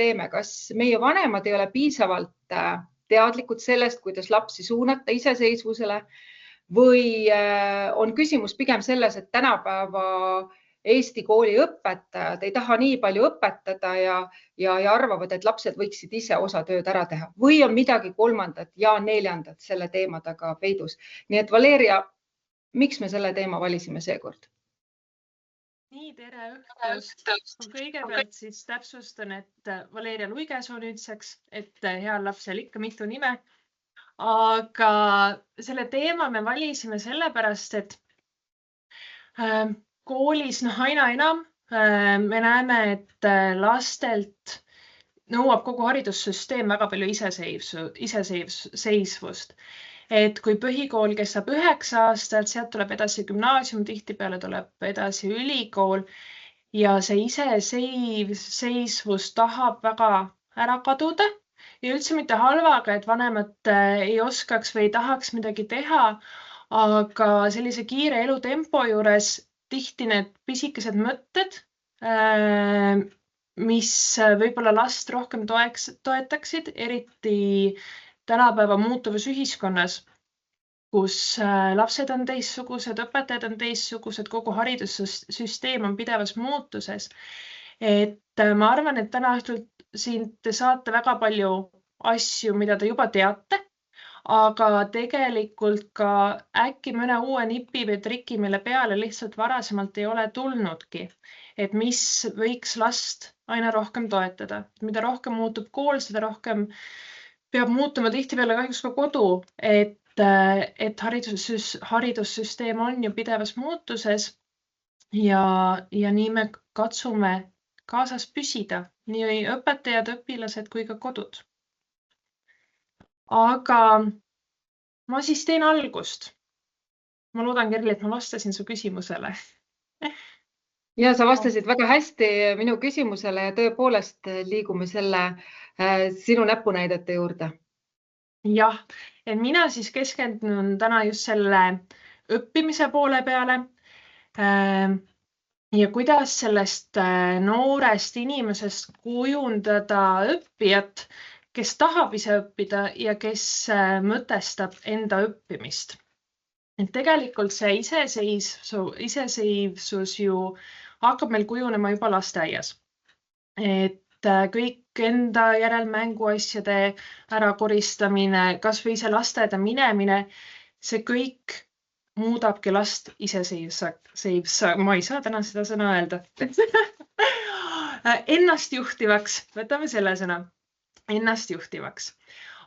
teeme, kas meie vanemad ei ole piisavalt teadlikud sellest, kuidas lapsi suunata iseseisvusele või on küsimus pigem selles, et tänapäeva Eesti kooli õpetajad ei taha nii palju õpetada ja arvavad, et lapsed võiksid ise osa tööd ära teha või on midagi kolmandat ja neljandat selle teema taga peidus. Nii et Valeria, miks me selle teema valisime seekord? Nii, tere õhtust. Kõigepealt siis täpsustan, et Valeria Luigesoo nüüdseks, et heal lapsel ikka mitu nime. Aga selle teema me valisime sellepärast, et koolis aina enam me näeme, et lastelt nõuab kogu haridussüsteem väga palju iseseisvust. Et kui põhikool kestab 9 aastat, sealt tuleb edasi gümnaasium, tihtipeale tuleb edasi ülikool ja see iseseisvus tahab väga ära kaduda ja üldse mitte halvaga, et vanemad ei oskaks või ei tahaks midagi teha, aga sellise kiire elutempo juures tihti need pisikesed mõtted, mis võib-olla last rohkem toetaksid, eriti tänapäeva muutuvas ühiskonnas, kus lapsed on teistsugused, õpetajad on teistsugused, kogu haridussüsteem on pidevas muutuses. Et ma arvan, et täna õhtul siin te saate väga palju asju, mida te juba teate, aga tegelikult ka äkki mõne uue nipi või triki, mille peale lihtsalt varasemalt ei ole tulnudki, et mis võiks last aina rohkem toetada. Mida rohkem muutub kool, seda rohkem peab muutuma tihtipeale kahjuks ka kodu, et haridussüsteem on ju pidevas muutuses ja nii me katsume kaasas püsida, nii õpetajad, õpilased kui ka kodud. Aga ma siis teen algust. Ma loodan, Kerli, et ma vastasin su küsimusele. Ja sa vastasid väga hästi minu küsimusele ja tõepoolest liigume selle sinu näpunäidete juurde. Jah, et mina siis keskendun täna just selle õppimise poole peale ja kuidas sellest noorest inimesest kujundada õppijat, kes tahab ise õppida ja kes mõtestab enda õppimist. Et tegelikult see iseseisvus ju hakkab meil kujunema juba lasteaias. Et kõik enda järelmänguasjade ärakoristamine, kas või ise lasteaeda minemine, see kõik muudabki last iseseisvaks. Ma ei saa täna seda sõna öelda. Ennastjuhtivaks, võtame selle sõna. Ennastjuhtivaks.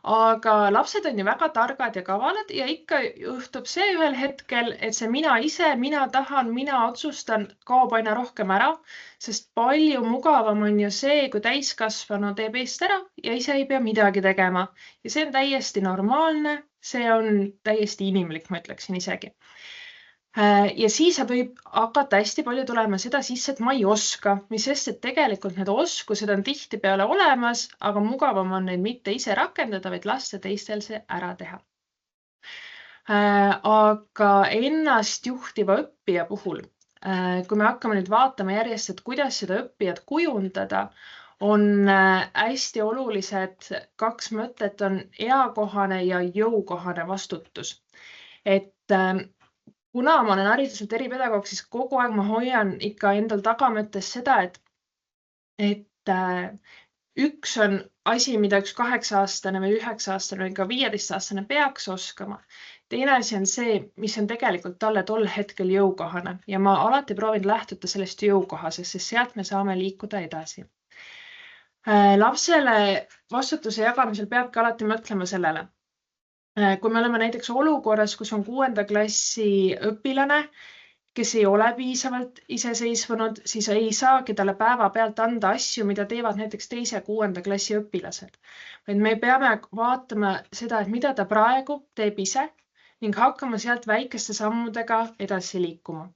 Aga lapsed on ju väga targad ja kavalad ja ikka juhtub see ühel hetkel, et see mina ise, mina tahan, mina otsustan, kaob aina rohkem ära, sest palju mugavam on ju see, kui täiskasvanu teeb eest ära ja ise ei pea midagi tegema. Ja see on täiesti normaalne, see on täiesti inimlik, ma ütleksin isegi. Ja siis võib hakata hästi palju tulema seda sisse, et ma ei oska, mis sest, et tegelikult need oskused on tihtipeale olemas, aga mugavam on neid mitte ise rakendada, vaid lasta teistel see ära teha. Aga ennast juhtiva õppija puhul, kui me hakkame nüüd vaatama järjest, et kuidas seda õppijat kujundada, on hästi olulised 2 mõtet, on eakohane ja jõukohane vastutus. Et kuna ma olen hariduselt eripedagoog, siis kogu aeg ma hoian ikka endal tagamõttes seda, et üks on asi, mida üks 8-aastane või 9-aastane või ka 15-aastane peaks oskama. Teine asi on see, mis on tegelikult talle tol hetkel jõukohane ja ma alati proovin lähtuda sellest jõukohasest, sest sealt me saame liikuda edasi. Lapsele vastutuse jagamisel peabki alati mõtlema sellele. Kui me oleme näiteks olukorras, kus on 6. klassi õpilane, kes ei ole piisavalt iseseisvunud, siis ei saagi talle päeva pealt anda asju, mida teevad näiteks 2. ja 6. klassi õpilased. Me peame vaatama seda, et mida ta praegu teeb ise ning hakkama sealt väikeste sammudega edasi liikuma.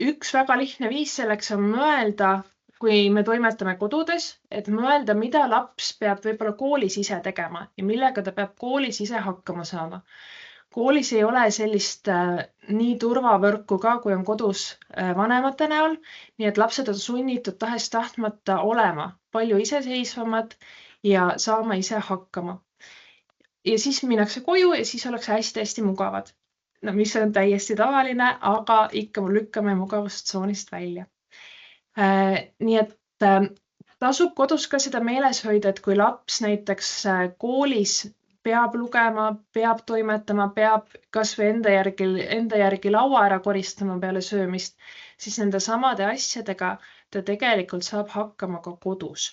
Üks väga lihtne viis selleks on mõelda, kui me toimetame kodudes, et mõelda, mida laps peab võib-olla koolis ise tegema ja millega ta peab koolis ise hakkama saama. Koolis ei ole sellist nii turvavõrku ka, kui on kodus vanemate näol, nii et lapsed on sunnitud tahes-tahtmata olema palju iseseisvamad ja saama ise hakkama. Ja siis minnakse koju ja siis ollakse hästi-hästi mugavad. No, mis on täiesti tavaline, aga ikka lükkame mugavustsoonist välja. Nii et tasub kodus ka seda meeles hoida, et kui laps näiteks koolis peab lugema, peab toimetama, peab kas või enda järgi laua ära koristama peale söömist, siis nende samade asjadega ta tegelikult saab hakkama ka kodus.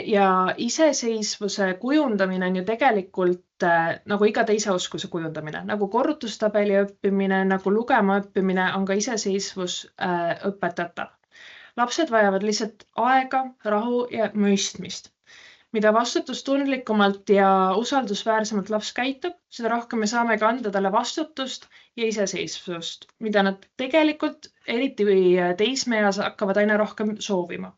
Ja iseseisvuse kujundamine on ju tegelikult nagu iga teise oskuse kujundamine, nagu korrutustabeli õppimine, nagu lugema õppimine on ka iseseisvus õpetatav. Lapsed vajavad lihtsalt aega, rahu ja mõistmist. Mida vastutustundlikumalt ja usaldusväärsemalt laps käitub, seda rohkem me saame ka anda talle vastutust ja iseseisvust, mida nad tegelikult, eriti teismeeas, hakkavad aina rohkem soovima.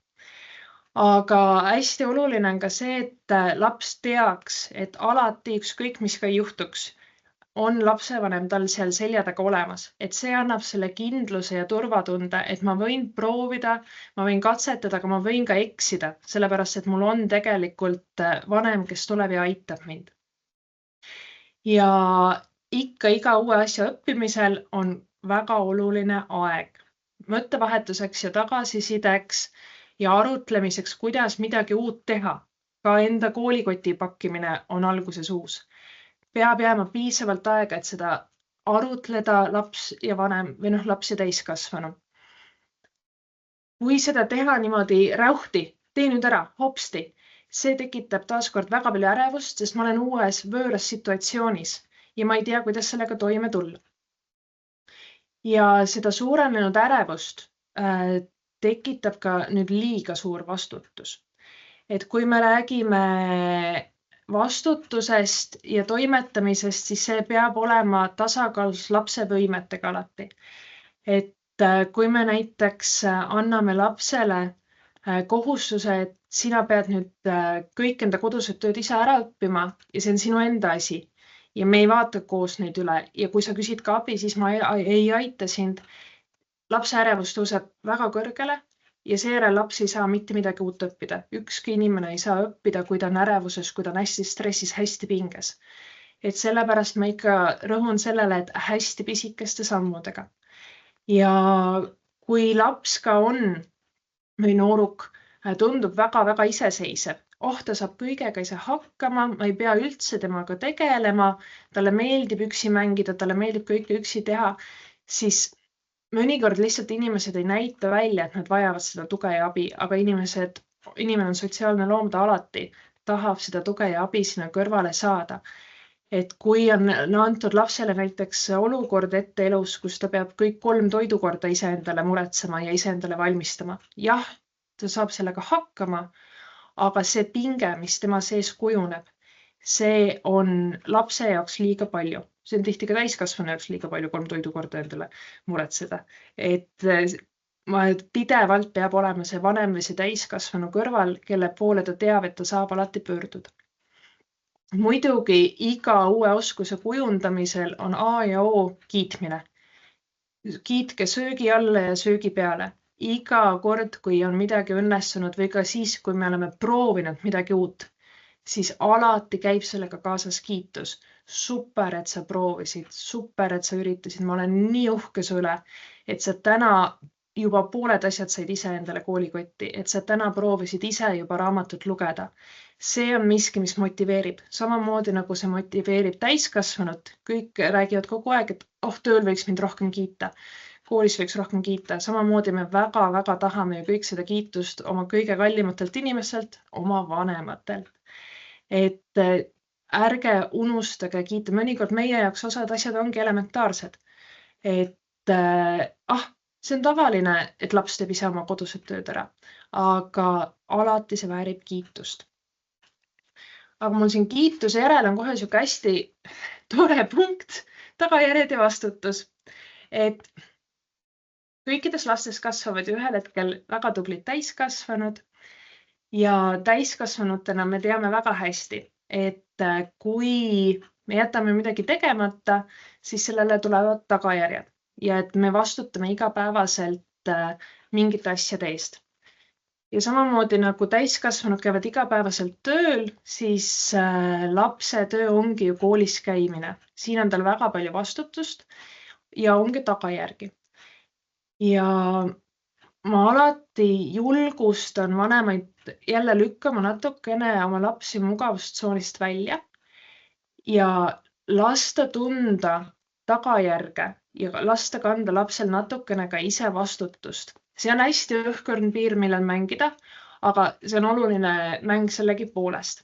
Aga hästi oluline on ka see, et laps teaks, et alati ükskõik mis ka juhtuks, on lapsevanem tal seal selja taga olemas, et see annab selle kindluse ja turvatunde, et ma võin proovida, ma võin katsetada, aga ma võin ka eksida, sellepärast et mul on tegelikult vanem, kes tuleb ja aitab mind. Ja ikka iga uue asja õppimisel on väga oluline aeg mõttevahetuseks ja tagasisideks ja arutlemiseks, kuidas midagi uut teha. Ka enda koolikoti pakkimine on alguses uus. Peab jääma piisavalt aega, et seda arutleda laps ja vanem või laps ja täiskasvanu. Kui seda teha niimoodi räuhti, tee nüüd ära, hopsti, see tekitab taaskord väga palju ärevust, sest ma olen uues võõras situatsioonis ja ma ei tea, kuidas sellega toime tulla. Ja seda suurenenud ärevust tekitab ka nüüd liiga suur vastutus. Et kui me räägime vastutusest ja toimetamisest, siis see peab olema tasakaalus lapse võimetega alati. Et kui me näiteks anname lapsele kohustuse, et sina pead nüüd kõik enda kodused tööd ise ära õppima ja see on sinu enda asi ja me ei vaata koos neid üle ja kui sa küsid ka abi, siis ma ei aita sind. Lapse ärevus tõuseb väga kõrgele ja seejärel laps ei saa mitte midagi uut õppida. Ükski inimene ei saa õppida, kui ta on ärevuses, kui ta on hästi stressis, hästi pinges. Et sellepärast ma ikka rõhun sellele, et hästi pisikeste sammudega. Ja kui laps ka on või nooruk tundub väga-väga iseseisev, ta saab kõigega ise hakkama, ma ei pea üldse temaga tegelema, talle meeldib üksi mängida, talle meeldib kõike üksi teha, siis mõnikord lihtsalt inimesed ei näita välja, et nad vajavad seda tuge ja abi, aga inimene on sotsiaalne loom, ta alati tahab seda tuge ja abi sinna kõrvale saada. Et kui on antud lapsele näiteks olukord ette elus, kus ta peab kõik 3 toidukorda iseendale muretsema ja iseendale valmistama. Jah, ta saab sellega hakkama, aga see pinge, mis tema sees kujuneb, see on lapse jaoks liiga palju. See on tihti ka täiskasvanu jaoks liiga palju 3 toidukorda endale muretseda. Et pidevalt peab olema see vanem või see täiskasvanu kõrval, kelle poole ta teab, et ta saab alati pöörduda. Muidugi iga uue oskuse kujundamisel on A ja O kiitmine. Kiitke söögi alla ja söögi peale. Iga kord, kui on midagi õnnestunud või ka siis, kui me oleme proovinud midagi uut, siis alati käib sellega kaasas kiitus. Super, et sa proovisid, super, et sa üritasid, ma olen nii uhke su üle, et sa täna juba pooled asjad said ise endale koolikotti, et sa täna proovisid ise juba raamatut lugeda. See on miski, mis motiveerib. Samamoodi nagu see motiveerib täiskasvanut. Kõik räägivad kogu aeg, et tööl võiks mind rohkem kiita. Koolis võiks rohkem kiita. Samamoodi me väga-väga tahame ju kõik seda kiitust oma kõige kallimatelt inimestelt, oma vanematelt. Et ärge unustage kiita. Mõnikord meie jaoks osad asjad ongi elementaarsed. Et see on tavaline, et laps teeb ise oma kodused tööd ära, aga alati see väärib kiitust. Aga mul siin kiituse järel on kohe siuke hästi tore punkt, tagajärjed ja vastutus. Et kõikides lastes kasvavad ühel hetkel väga tublid täiskasvanud ja täiskasvanutena me teame väga hästi, et kui me jätame midagi tegemata, siis sellele tulevad tagajärjed ja et me vastutame igapäevaselt mingite asjade eest. Ja samamoodi nagu täiskasvanud käivad igapäevaselt tööl, siis lapse töö ongi ju koolis käimine. Siin on tal väga palju vastutust ja ongi tagajärgi. Ja ma alati julgustan vanemaid jälle lükkama natukene oma lapsi mugavustsoonist välja ja lasta tunda tagajärge ja lasta kanda lapsel natukene ka ise vastutust. See on hästi õhkõrn piir, millel mängida, aga see on oluline mäng sellegi poolest.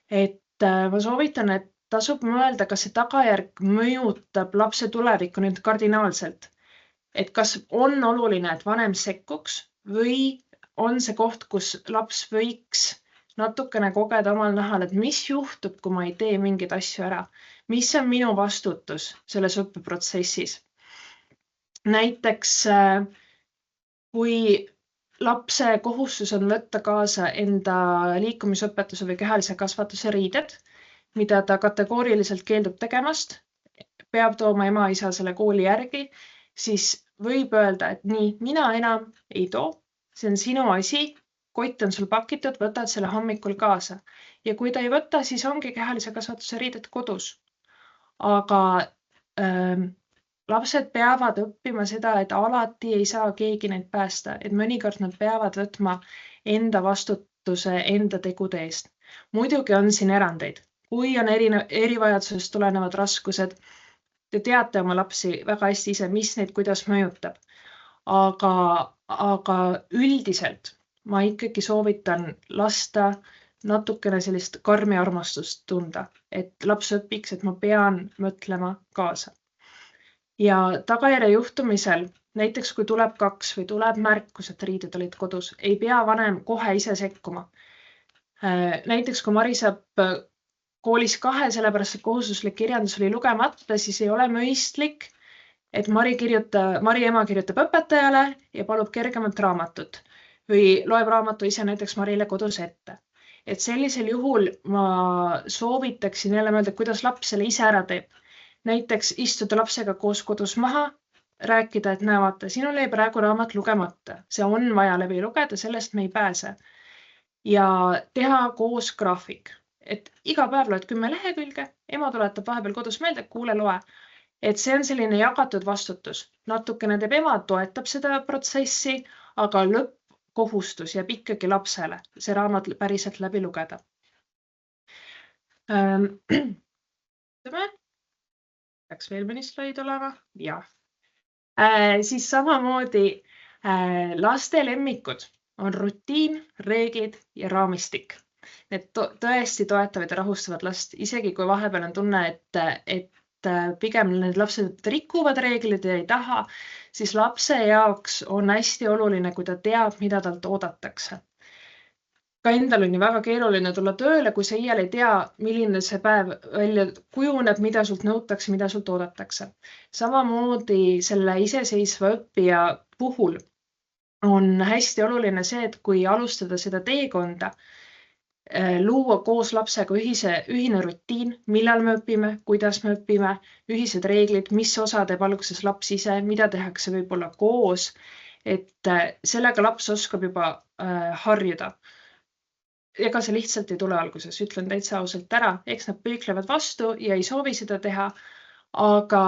Et ma soovitan, et tasub mõelda, kas see tagajärg mõjutab lapse tulevikku nüüd kardinaalselt. Et kas on oluline, et vanem sekkuks või on see koht, kus laps võiks natukene kogeda omal nahal, et mis juhtub, kui ma ei tee mingeid asju ära. Mis on minu vastutus selles õppeprotsessis? Näiteks, kui lapse kohustus on võtta kaasa enda liikumisõpetuse või kehalise kasvatuse riided, mida ta kategooriliselt keeldub tegemast, peab tooma ema-isa selle kooli järgi, siis võib öelda, et nii, mina enam ei too, see on sinu asi, kott on sul pakitud, võtad selle hommikul kaasa. Ja kui ta ei võta, siis ongi kehalise kasvatuse riided kodus. Aga lapsed peavad õppima seda, et alati ei saa keegi neid päästa, et mõnikord nad peavad võtma enda vastutuse enda tegude eest. Muidugi on siin erandeid. Kui on erivajadusest tulenevad raskused, te teate oma lapsi väga hästi ise, mis neid kuidas mõjutab. Aga üldiselt ma ikkagi soovitan lasta natukene sellist karmi armastust tunda, et laps õpiks, et ma pean mõtlema kaasa. Ja tagajärje juhtumisel, näiteks kui tuleb 2 või tuleb märkus, et riided olid kodus, ei pea vanem kohe ise sekkuma. Näiteks kui Mari saab koolis 2, sellepärast et kohustuslik kirjandus oli lugemata, siis ei ole mõistlik, et Mari ema kirjutab õpetajale ja palub kergemat raamatut või loeb raamatu ise näiteks Marile kodus ette. Et sellisel juhul ma soovitaksin jälle mõelda, kuidas laps selle ise ära teeb. Näiteks istuda lapsega koos kodus maha, rääkida, et näe, vaata, sinul jäi praegu raamat lugemata. See on vaja läbi lugeda, sellest me ei pääse. Ja teha koos graafik. Et iga päev loed 10 lehekülge, ema tuletab vahepeal kodus meelde, kuule loe. Et see on selline jagatud vastutus. Natukene teeb ema, toetab seda protsessi, aga lõppkohustus jääb ikkagi lapsele see raamat päriselt läbi lugeda. Peaks veel mõni slaid olema? Jah. Siis samamoodi laste lemmikud on rutiin, reeglid ja raamistik. Need tõesti toetavad ja rahustavad last, isegi kui vahepeal on tunne, et pigem need lapsed rikuvad reeglid ja ei taha, siis lapse jaoks on hästi oluline, kui ta teab, mida talt oodatakse. Ka endal on ju väga keeruline tulla tööle, kui sa iial ei tea, milline see päev välja kujuneb, mida sult nõutakse, mida sult oodatakse. Samamoodi selle iseseisva õppija puhul on hästi oluline see, et kui alustada seda teekonda, luua koos lapsega ühine rutiin, millal me õpime, kuidas me õpime, ühised reeglid, mis osa teeb alguses laps ise, mida tehakse võib-olla koos, et sellega laps oskab juba harjuda. Ega see lihtsalt ei tule alguses, ütlen täitsa ausalt ära, eks nad põiklevad vastu ja ei soovi seda teha, aga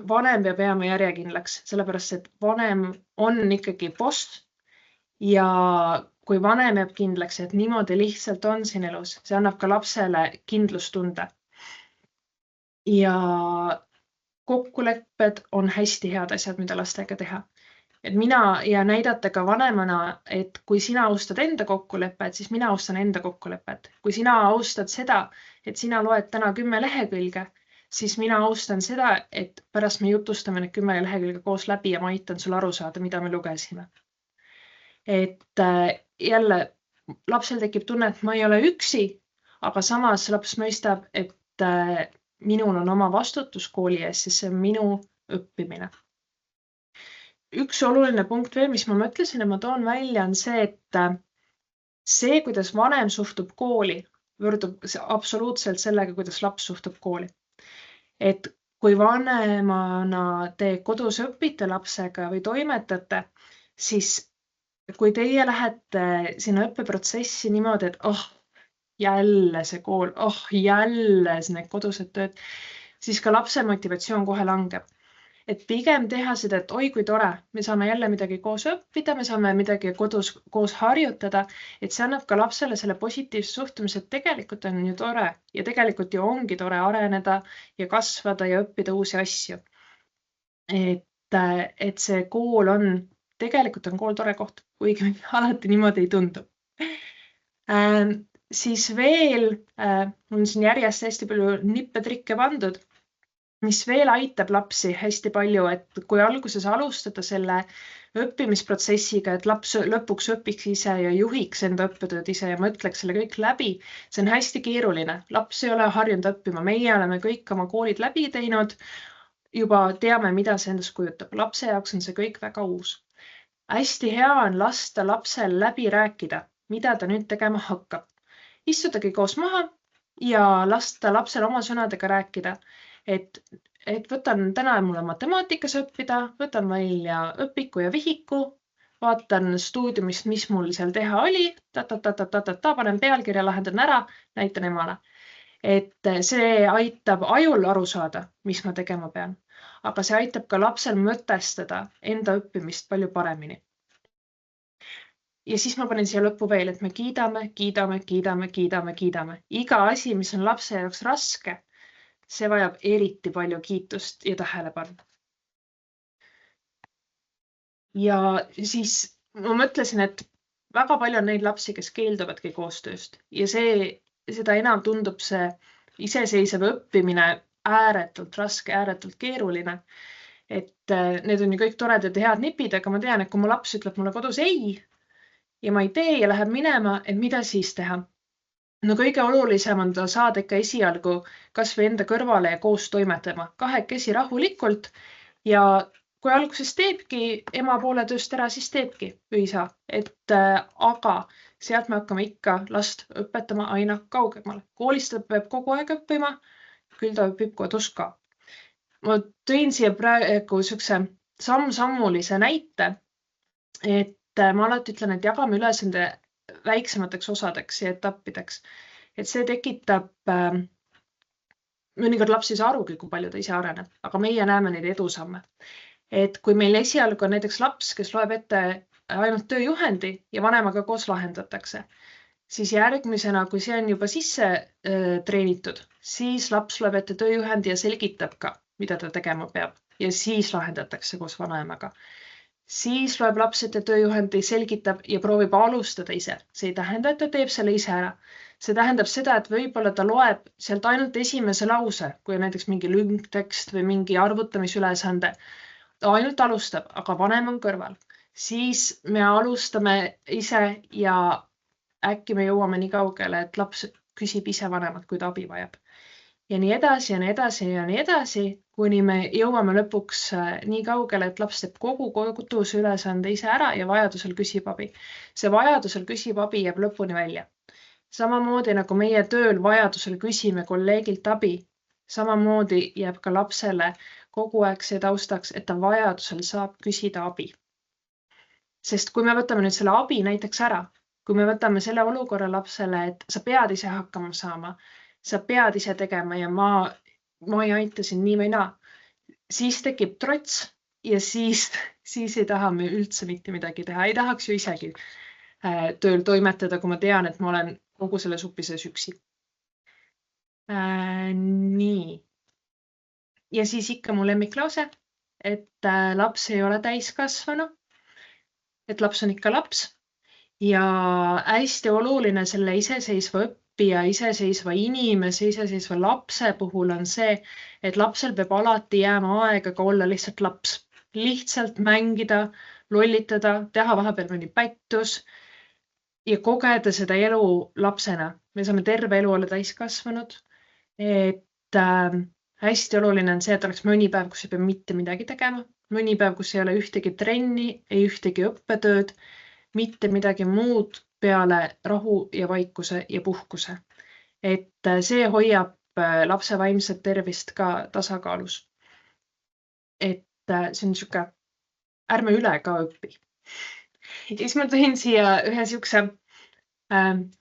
vanem peab jääma järjekindlaks, sellepärast et vanem on ikkagi boss ja kui vanem jääb kindlaks, et niimoodi lihtsalt on siin elus, see annab ka lapsele kindlustunde. Ja kokkulepped on hästi head asjad, mida lastega teha. Et mina ja näidata ka vanemana, et kui sina austad enda kokkulepet, siis mina austan enda kokkulepet. Kui sina austad seda, et sina loed täna 10 lehekülge, siis mina austan seda, et pärast me jutustame need 10 lehekülge koos läbi ja ma aitan sul aru saada, mida me lugesime. Et jälle lapsel tekib tunne, et ma ei ole üksi, aga samas laps mõistab, et minul on oma vastutus kooli ees, sest see on minu õppimine. Üks oluline punkt veel, mis ma mõtlesin, et ma toon välja, on see, et see, kuidas vanem suhtub kooli, võrdub absoluutselt sellega, kuidas laps suhtub kooli. Et kui vanemana te kodus õpite lapsega või toimetate, siis kui teie lähete sinna õppeprotsessi niimoodi, et jälle see kool, jälle need kodused tööd, siis ka lapse motivatsioon kohe langeb. Et pigem teha seda, et oi kui tore, me saame jälle midagi koos õppida, me saame midagi kodus koos harjutada, et see annab ka lapsele selle positiivse suhtumise, et tegelikult on ju tore ja tegelikult ju ongi tore areneda ja kasvada ja õppida uusi asju. Et see kool tegelikult on kool tore koht, kuigi alati niimoodi ei tundu. Siis veel on siin järjest hästi palju nippetrikke pandud, mis veel aitab lapsi hästi palju, et kui alguses alustada selle õppimisprotsessiga, et laps lõpuks õpiks ise ja juhiks enda õppetööd ise ja mõtleks selle kõik läbi, see on hästi keeruline. Laps ei ole harjunud õppima. Meie oleme kõik oma koolid läbi teinud, juba teame, mida see endast kujutab. Lapse jaoks on see kõik väga uus. Hästi hea on lasta lapsel läbi rääkida, mida ta nüüd tegema hakkab. Istutagi koos maha ja lasta lapsel oma sõnadega rääkida. Et võtan täna mulle matemaatikas õppida, võtan välja õpiku ja vihiku, vaatan stuudiumist, mis mul seal teha oli, panen pealkirja, lahendan ära, näitan emale. Et see aitab ajul aru saada, mis ma tegema pean. Aga see aitab ka lapsel mõtestada enda õppimist palju paremini. Ja siis ma panen siia lõppu veel, et me kiidame. Iga asi, mis on lapse jaoks raske, see vajab eriti palju kiitust ja tähelepanu. Ja siis ma mõtlesin, et väga palju on neid lapsi, kes keelduvadki koostööst ja seda enam tundub see iseseisev õppimine ääretult raske, ääretult keeruline. Et need on ju kõik toredad ja head nipid, aga ma tean, et kui mu laps ütleb mulle kodus ei ja ma ei tee ja läheb minema, et mida siis teha? No kõige olulisem on saada ikka esialgu kas või enda kõrvale ja koos toimetama, kahekesi rahulikult ja kui alguses teebki ema poole tööst ära, siis teebki või isa. Aga sealt me hakkame ikka last õpetama aina kaugemale. Koolist ta peab kogu aeg õppima, küll ta õpib kodus ka. Ma tõin siia praegu niisuguse samm-sammulise näite, et ma alati ütlen, et jagame ülesande väiksemateks osadeks ja etappideks. Et see tekitab, mõnikord laps ei saa arugi, kui palju ta ise areneb, aga meie näeme neid edusamme. Et kui meil esialgu on näiteks laps, kes loeb ette ainult tööjuhendi ja vanemaga koos lahendatakse, siis järgmisena, kui see on juba sisse treenitud, siis laps loeb ette tööjuhendi ja selgitab ka, mida ta tegema peab ja siis lahendatakse koos vanaemaga. Siis loeb laps ette tööjuhendi, selgitab ja proovib alustada ise. See ei tähenda, et ta teeb selle ise ära. See tähendab seda, et võib-olla ta loeb sealt ainult esimese lause, kui on näiteks mingi lünktekst või mingi arvutamisülesande. Ta ainult alustab, aga vanem on kõrval. Siis me alustame ise ja äkki me jõuame nii kaugele, et laps küsib ise vanemalt, kui ta abi vajab. Ja nii edasi ja nii edasi ja nii edasi, kuni me jõuame lõpuks nii kaugele, et laps teeb kogu koduse ülesande ise ära ja vajadusel küsib abi. See vajadusel küsib abi jääb lõpuni välja. Samamoodi nagu meie tööl vajadusel küsime kolleegilt abi, samamoodi jääb ka lapsele kogu aeg see taustaks, et ta vajadusel saab küsida abi. Sest kui me võtame nüüd selle abi näiteks ära, kui me võtame selle olukorra lapsele, et sa pead ise hakkama saama, sa pead ise tegema ja ma ei aita sind nii või naa, siis tekib trots ja siis ei taha me üldse mitte midagi teha. Ei tahaks ju isegi tööl toimetada, kui ma tean, et ma olen kogu selle supi sees üksi. Nii. Ja siis ikka mu lemmiklause, et laps ei ole täiskasvanu, et laps on ikka laps ja hästi oluline selle iseseisva õppija, iseseisva inimese, iseseisva lapse puhul on see, et lapsel peab alati jääma aega ka olla lihtsalt laps. Lihtsalt mängida, lollitada, teha vahepeal mõni pättus ja kogeda seda elu lapsena. Me saame terve elu olla täiskasvanud. Et hästi oluline on see, et oleks mõni päev, kus ei pea mitte midagi tegema. Mõni päev, kus ei ole ühtegi trenni, ei ühtegi õppetööd, mitte midagi muud peale rahu ja vaikuse ja puhkuse. et see hoiab lapse vaimset tervist ka tasakaalus. Et see on niisugune, ärme üle ka õpi. Ja siis ma tõin siia ühe niisuguse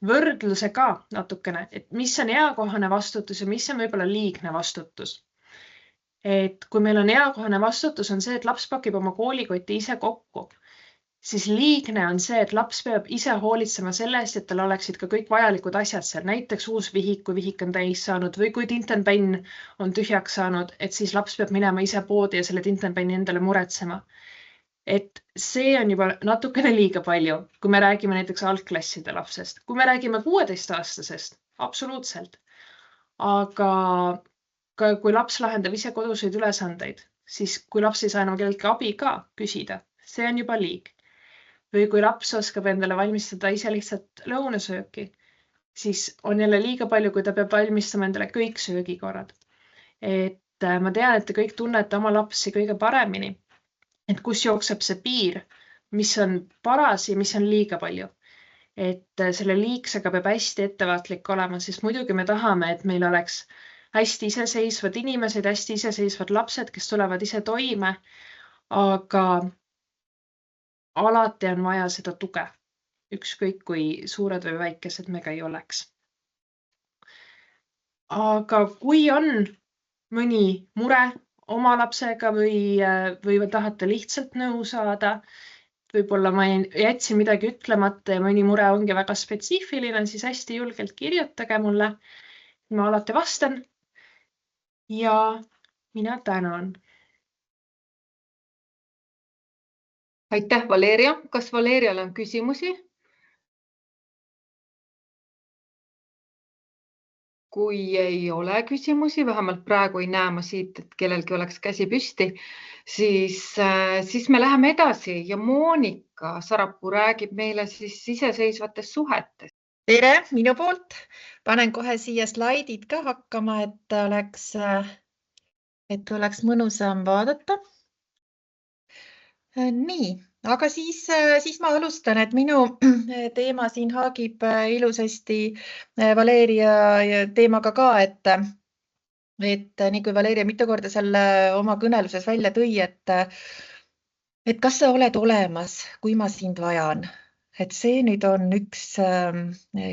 võrdluse ka natukene, et mis on eakohane vastutus ja mis on võib-olla liigne vastutus. Et kui meil on eakohane vastutus, on see, et laps pakib oma koolikoti ise kokku, siis liigne on see, et laps peab ise hoolitsema selle eest, et tal oleksid ka kõik vajalikud asjad seal, näiteks uus vihik, kui vihik on täis saanud või kui tintenpenn on tühjaks saanud, et siis laps peab minema ise poodi ja selle tintenpenni endale muretsema. Et see on juba natukene liiga palju, kui me räägime näiteks algklasside lapsest. Kui me räägime 16-aastasest, absoluutselt. Aga kui laps lahendab ise koduseid ülesandeid, siis kui laps ei saa enam kelleltki abi ka küsida, see on juba liig. Või kui laps oskab endale valmistada ise lihtsalt lõunasööki, siis on jälle liiga palju, kui ta peab valmistama endale kõik söögikorrad. Et ma tean, et te kõik tunnete oma lapsi kõige paremini. Et kus jookseb see piir, mis on paras ja mis on liiga palju. Et selle liigsega peab hästi ettevaatlik olema, sest muidugi me tahame, et meil oleks hästi iseseisvad inimesed, hästi iseseisvad lapsed, kes tulevad ise toime, aga alati on vaja seda tuge, ükskõik kui suured või väikesed me ka ei oleks. Aga kui on mõni mure oma lapsega või tahate lihtsalt nõu saada, võib-olla ma jätsin midagi ütlemata ja mõni mure ongi väga spetsiifiline, siis hästi julgelt kirjutage mulle. Ma alati vastan ja mina tänan. Aitäh, Valeria. Kas Valerial on küsimusi? Kui ei ole küsimusi, vähemalt praegu ei näe ma siit, et kellelgi oleks käsi püsti, siis me läheme edasi ja Moonika Sarapuu räägib meile siis iseseisvatest suhetest. Tere minu poolt. Panen kohe siia slaidid ka hakkama, et oleks mõnusam vaadata. Nii, aga siis ma alustan, et minu teema siin haagib ilusasti Valeria teemaga ka, et nii kui Valeria mitu korda seal oma kõneluses välja tõi, et kas sa oled olemas, kui ma sind vajan. Et see nüüd on üks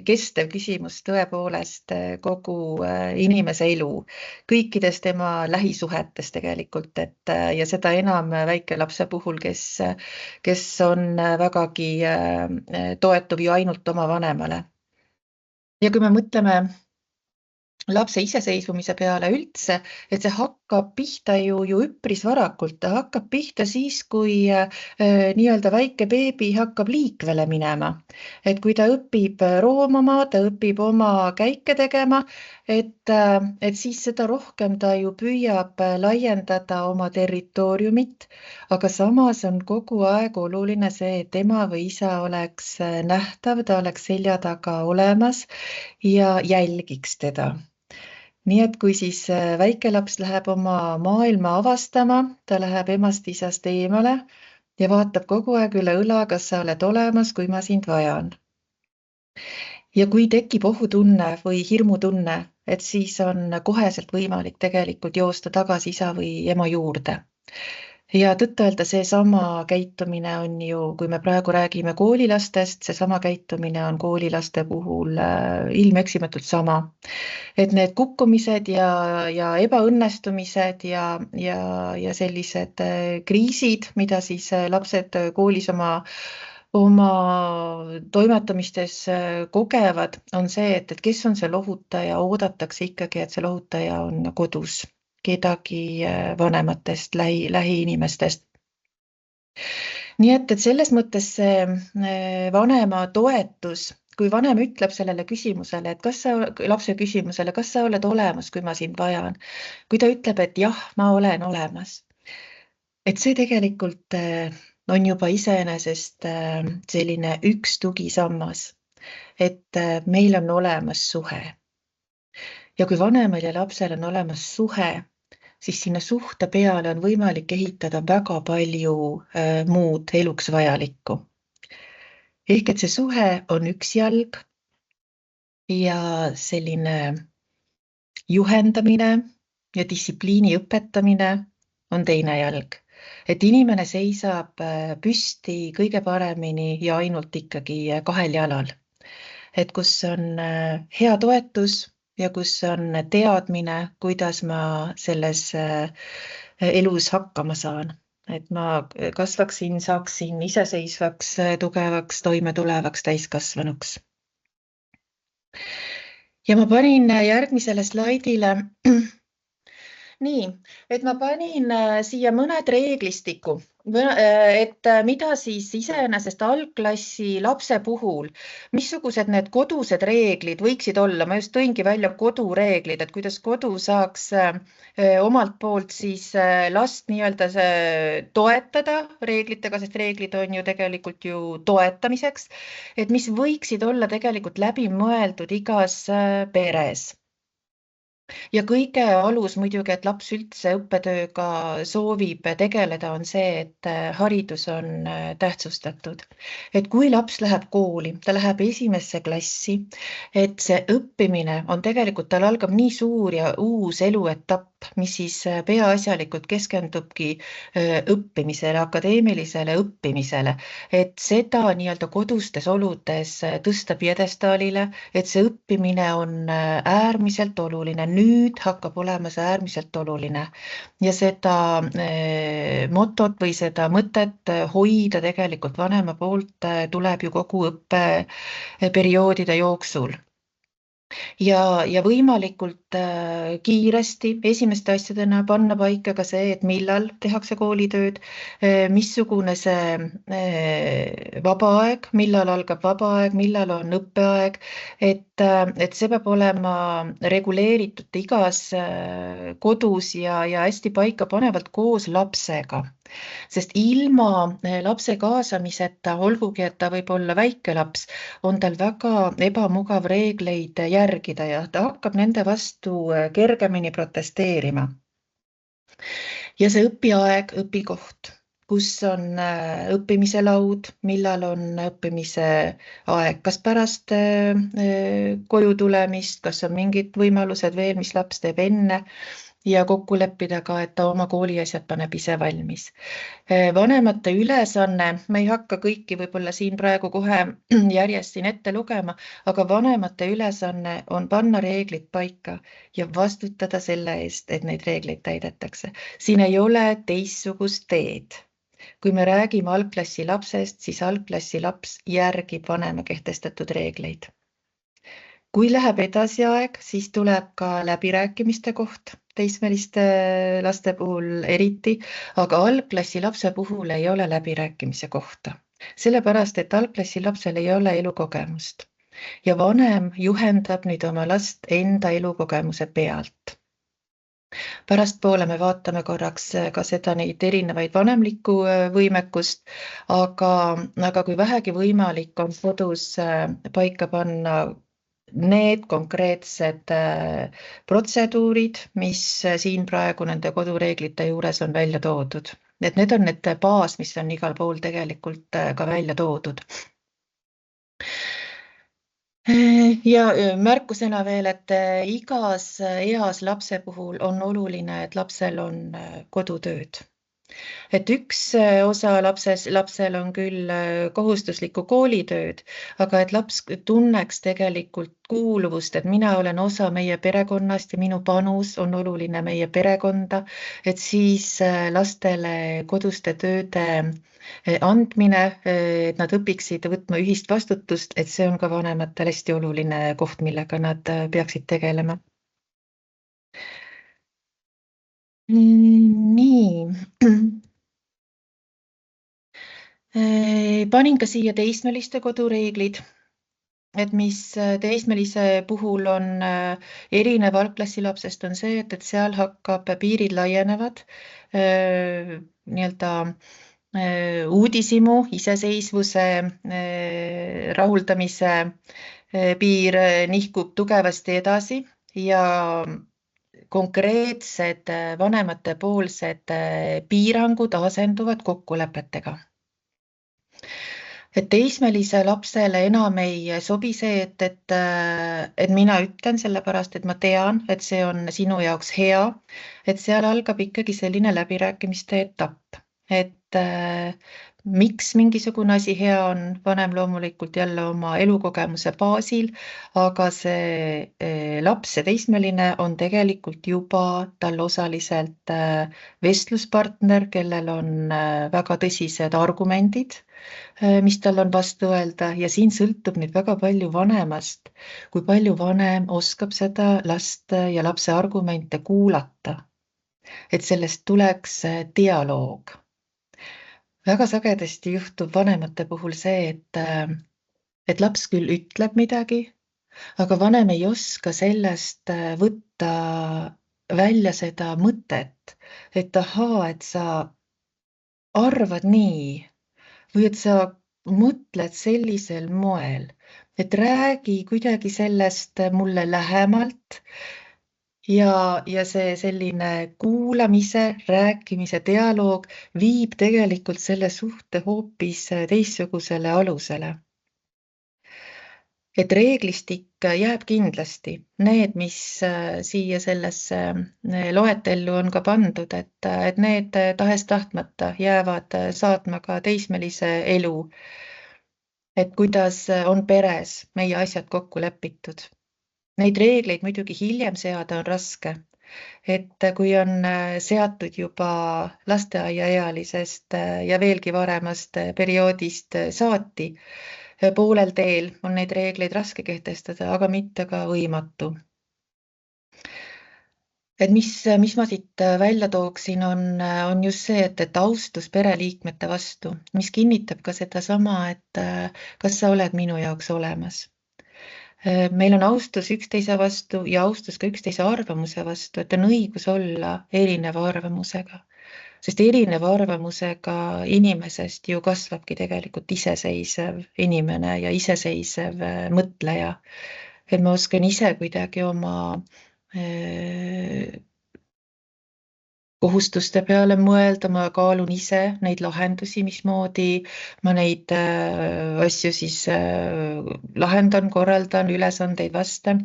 kestev küsimus tõepoolest kogu inimese elu, kõikides tema lähisuhetes tegelikult, ja seda enam väikelapse puhul, kes on vägagi toetuv ju ainult oma vanemale. Ja kui me mõtleme lapse iseseisvumise peale üldse, et see hakkab pihta ju üpris varakult, ta hakkab pihta siis, kui nii-öelda väike beebi hakkab liikvele minema. Et kui ta õpib roomama, ta õpib oma käike tegema, et siis seda rohkem ta ju püüab laiendada oma territooriumit, aga samas on kogu aeg oluline see, et ema või isa oleks nähtav, ta oleks selja taga olemas ja jälgiks teda. Nii et kui siis väikelaps läheb oma maailma avastama, ta läheb emast-isast eemale ja vaatab kogu aeg üle õla, kas sa oled olemas, kui ma sind vajan. Ja kui tekib ohutunne või hirmutunne, et siis on koheselt võimalik tegelikult joosta tagasi isa või ema juurde. Ja tõtt-öelda seesama käitumine on ju, kui me praegu räägime koolilastest, seesama käitumine on koolilaste puhul ilmeksimatult sama. Et need kukkumised ja ebaõnnestumised ja sellised kriisid, mida siis lapsed koolis oma toimetamistes kogevad, on see, et kes on see lohutaja, oodatakse ikkagi, et see lohutaja on kodus. Kedagi vanematest, lähiinimestest. Nii et selles mõttes see vanema toetus, kui vanem ütleb sellele küsimusele, et lapse küsimusele, kas sa oled olemas, kui ma sind vajan, kui ta ütleb, et jah, ma olen olemas, et see tegelikult on juba iseenesest selline üks tugisammas, et meil on olemas suhe. Ja kui vanemal ja lapsel on olemas suhe, siis sinna suhte peale on võimalik ehitada väga palju muud eluks vajalikku. Ehk et see suhe on üks jalg ja selline juhendamine ja distsipliini õpetamine on teine jalg. Et inimene seisab püsti kõige paremini ja ainult ikkagi kahel jalal. Et kus on hea toetus ja kus on teadmine, kuidas ma selles elus hakkama saan. Et ma kasvaksin, saaksin iseseisvaks, tugevaks, toimetulevaks täiskasvanuks. Ja ma panin järgmisele slaidile nii, et ma panin siia mõned reeglistiku, et mida siis iseenesest algklassi lapse puhul, missugused need kodused reeglid võiksid olla. Ma just tõingi välja kodureeglid, et kuidas kodu saaks omalt poolt siis last nii-öelda toetada reeglitega, sest reeglid on ju tegelikult ju toetamiseks, et mis võiksid olla tegelikult läbimõeldud igas peres. Ja kõige alus muidugi, et laps üldse õppetööga soovib tegeleda, on see, et haridus on tähtsustatud. Et kui laps läheb kooli, ta läheb esimesse klassi, et see õppimine on tegelikult, tal algab nii suur ja uus eluetapp, mis siis peaasjalikult keskendubki õppimisele, akadeemilisele õppimisele, et seda nii-öelda kodustes oludes tõsta pjedestaalile, et see õppimine on äärmiselt oluline. Nüüd hakkab olema see äärmiselt oluline ja seda motot või seda mõtet hoida tegelikult vanema poolt tuleb ju kogu õppeperioodide jooksul. Ja võimalikult kiiresti esimeste asjadena panna paika ka see, et millal tehakse koolitööd, missugune see vaba aeg, millal algab vaba aeg, millal on õppeaeg, et see peab olema reguleeritud igas kodus ja hästi paika panevalt koos lapsega. Sest ilma lapse kaasamiseta, olgugi, et ta võib olla väike laps, on tal väga ebamugav reegleid järgida ja ta hakkab nende vastu kergemini protesteerima. Ja see õpiaeg, õpikoht, kus on õppimise laud, millal on õppimise aeg, kas pärast koju tulemist, kas on mingid võimalused veel, mis laps teeb enne ja kokku leppida ka, et ta oma kooliasjad paneb ise valmis. Vanemate ülesanne, ma ei hakka kõiki võib-olla siin praegu kohe järjest siin ette lugema, aga vanemate ülesanne on panna reeglid paika ja vastutada selle eest, et neid reegleid täidetakse. Siin ei ole teistsugust teed. Kui me räägime algklassi lapsest, siis algklassi laps järgib vanema kehtestatud reegleid. Kui läheb edasi aeg, siis tuleb ka läbirääkimiste koht, teismeliste laste puhul eriti, aga algklassi lapse puhul ei ole läbirääkimise kohta. Sellepärast, et algklassi lapsel ei ole elukogemust ja vanem juhendab nüüd oma last enda elukogemuse pealt. Pärastpoole me vaatame korraks ka seda neid erinevaid vanemlikku võimekust, aga kui vähegi võimalik on kodus paika panna need konkreetsed protseduurid, mis siin praegu nende kodureeglite juures on välja toodud. Et need on need baas, mis on igal pool tegelikult ka välja toodud. Ja märkusena veel, et igas eas lapse puhul on oluline, et lapsel on kodutööd. Et üks osa lapsel on küll kohustuslikku koolitööd, aga et laps tunneks tegelikult kuuluvust, et mina olen osa meie perekonnast ja minu panus on oluline meie perekonda, et siis lastele koduste tööde andmine, et nad õpiksid võtma ühist vastutust, et see on ka vanematel hästi oluline koht, millega nad peaksid tegelema. Nii. Panin ka siia teismeliste kodureeglid, et mis teismelise puhul on erinev algklassi lapsest on see, et seal hakkab piirid laienevad, nii-öelda uudishimu, iseseisvuse, rahuldamise piir nihkub tugevasti edasi ja konkreetsed vanematepoolsed piirangud asenduvad kokkulepetega. et teismelise lapsele enam ei sobi see, et mina ütlen sellepärast, et ma tean, et see on sinu jaoks hea, et seal algab ikkagi selline läbirääkimiste etapp, et miks mingisugune asi hea on, vanem loomulikult jälle oma elukogemuse baasil, aga see laps, see teismeline on tegelikult juba tal osaliselt vestluspartner, kellel on väga tõsised argumendid, mis tal on vastu öelda ja siin sõltub nüüd väga palju vanemast, kui palju vanem oskab seda last ja lapse argumente kuulata, et sellest tuleks dialoog. Väga sagedasti juhtub vanemate puhul see, et laps küll ütleb midagi, aga vanem ei oska sellest võtta välja seda mõtet, et ahaa, et sa arvad nii või et sa mõtled sellisel moel, et räägi kuidagi sellest mulle lähemalt ja see selline kuulamise, rääkimise dialoog viib tegelikult selle suhte hoopis teistsugusele alusele. Et reeglistik jääb kindlasti. Need, mis siia sellesse loetellu on ka pandud, et need tahes-tahtmata jäävad saatma ka teismelise elu. Et kuidas on peres meie asjad kokku lepitud. Neid reegleid muidugi hiljem seada on raske, et kui on seatud juba lasteaiaealisest ja veelgi varemast perioodist saati, poolel teel on neid reegleid raske kehtestada, aga mitte ka võimatu. Et mis ma siit välja tooksin, on just see, et austus pereliikmete vastu, mis kinnitab ka seda sama, et kas sa oled minu jaoks olemas. Meil on austus üksteise vastu ja austus ka üksteise arvamuse vastu, et on õigus olla erineva arvamusega. Sest erineva arvamusega inimesest ju kasvabki tegelikult iseseisev inimene ja iseseisev mõtleja. Et ma oskan ise kuidagi oma kohustuste peale mõelda, ma kaalun ise neid lahendusi, mismoodi ma neid asju siis lahendan, korraldan, ülesandeid vastan,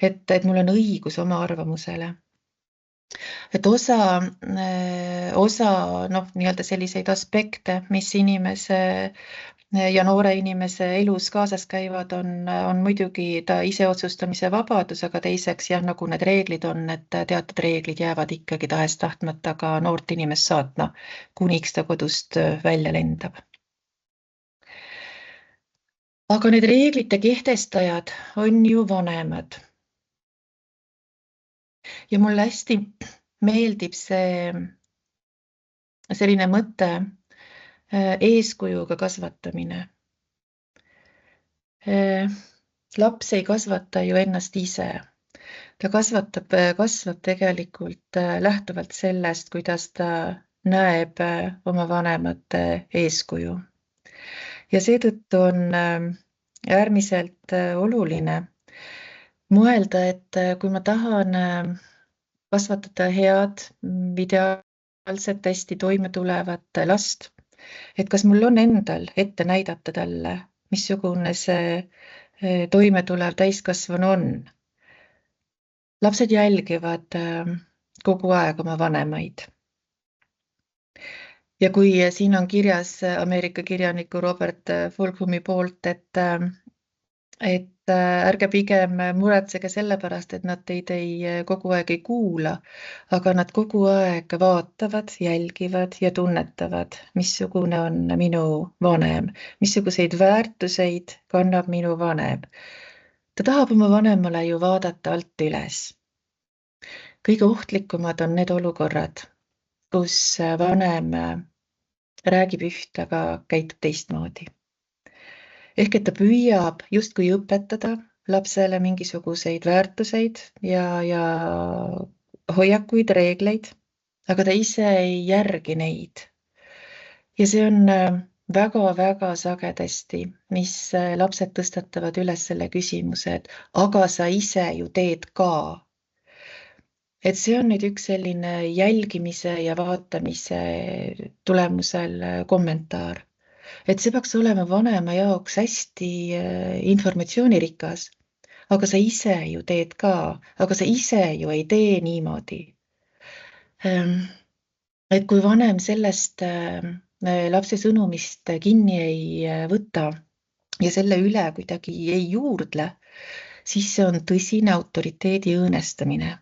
et mul on õigus oma arvamusele. Et osa nii-öelda selliseid aspekte, mis inimese ja noore inimese elus kaasas käivad, on muidugi ta iseotsustamise vabadus, aga teiseks jah, nagu need reeglid on, et teatud reeglid jäävad ikkagi tahes-tahtmata ka noort inimest saatma, kuniks ta kodust välja lendab. Aga need reeglite kehtestajad on ju vanemad. Ja mulle hästi meeldib see selline mõte, eeskujuga kasvatamine. Laps ei kasvata ju ennast ise. Ta kasvab tegelikult lähtuvalt sellest, kuidas ta näeb oma vanemate eeskuju. Ja seetõttu on äärmiselt oluline mõelda, et kui ma tahan kasvatada head, ideaalset, hästi toime tulevat last, et kas mul on endal ette näidata talle, missugune see toime tulev täiskasvanu on. Lapsed jälgivad kogu aeg oma vanemaid. Ja kui siin on kirjas Ameerika kirjaniku Robert Fulghumi poolt, et ärge pigem muretsege sellepärast, et nad teid kogu aeg ei kuula, aga nad kogu aeg vaatavad, jälgivad ja tunnetavad, missugune on minu vanem, missuguseid väärtuseid kannab minu vanem. Ta tahab oma vanemale ju vaadata alt üles. Kõige ohtlikumad on need olukorrad, kus vanem räägib üht, aga käitub teistmoodi. Ehk et ta püüab justkui õpetada lapsele mingisuguseid väärtuseid ja hoiakuid, reegleid, aga ta ise ei järgi neid. Ja see on väga-väga sagedasti, mis lapsed tõstatavad üles selle küsimuse, et aga sa ise ju teed ka. Et see on nüüd üks selline jälgimise ja vaatamise tulemusel kommentaar. et see peaks olema vanema jaoks hästi informatsioonirikas, aga sa ise ju teed ka, aga sa ise ju ei tee niimoodi. Et kui vanem sellest lapse sõnumist kinni ei võta ja selle üle kuidagi ei juurdle, siis see on tõsine autoriteedi õõnestamine.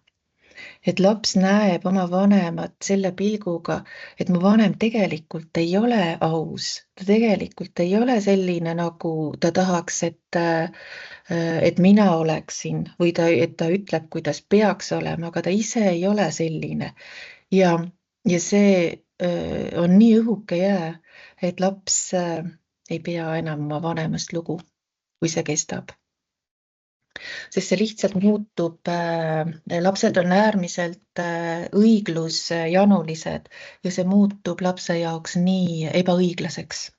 Et laps näeb oma vanemat selle pilguga, et mu vanem tegelikult ei ole aus. Ta tegelikult ei ole selline, nagu ta tahaks, et mina oleksin või et ta ütleb, kuidas peaks olema, aga ta ise ei ole selline. Ja see on nii õhuke jää, et laps ei pea enam oma vanemast lugu, kui see kestab. Sest see lihtsalt muutub, lapsed on äärmiselt õiglusjanulised ja see muutub lapse jaoks nii ebaõiglaseks.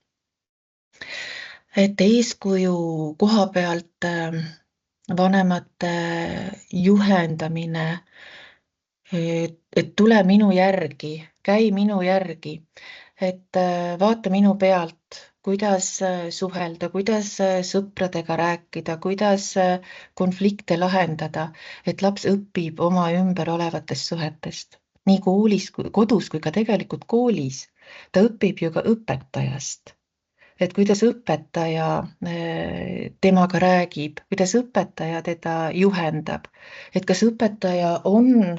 Et eeskuju koha pealt vanemate juhendamine, et tule minu järgi, käi minu järgi, et vaata minu pealt, kuidas suhelda, kuidas sõpradega rääkida, kuidas konflikte lahendada, et laps õpib oma ümber olevatest suhetest. Nii koolis, kodus kui ka tegelikult koolis. Ta õpib ju ka õpetajast. Et kuidas õpetaja temaga räägib, kuidas õpetaja teda juhendab. Et kas õpetaja on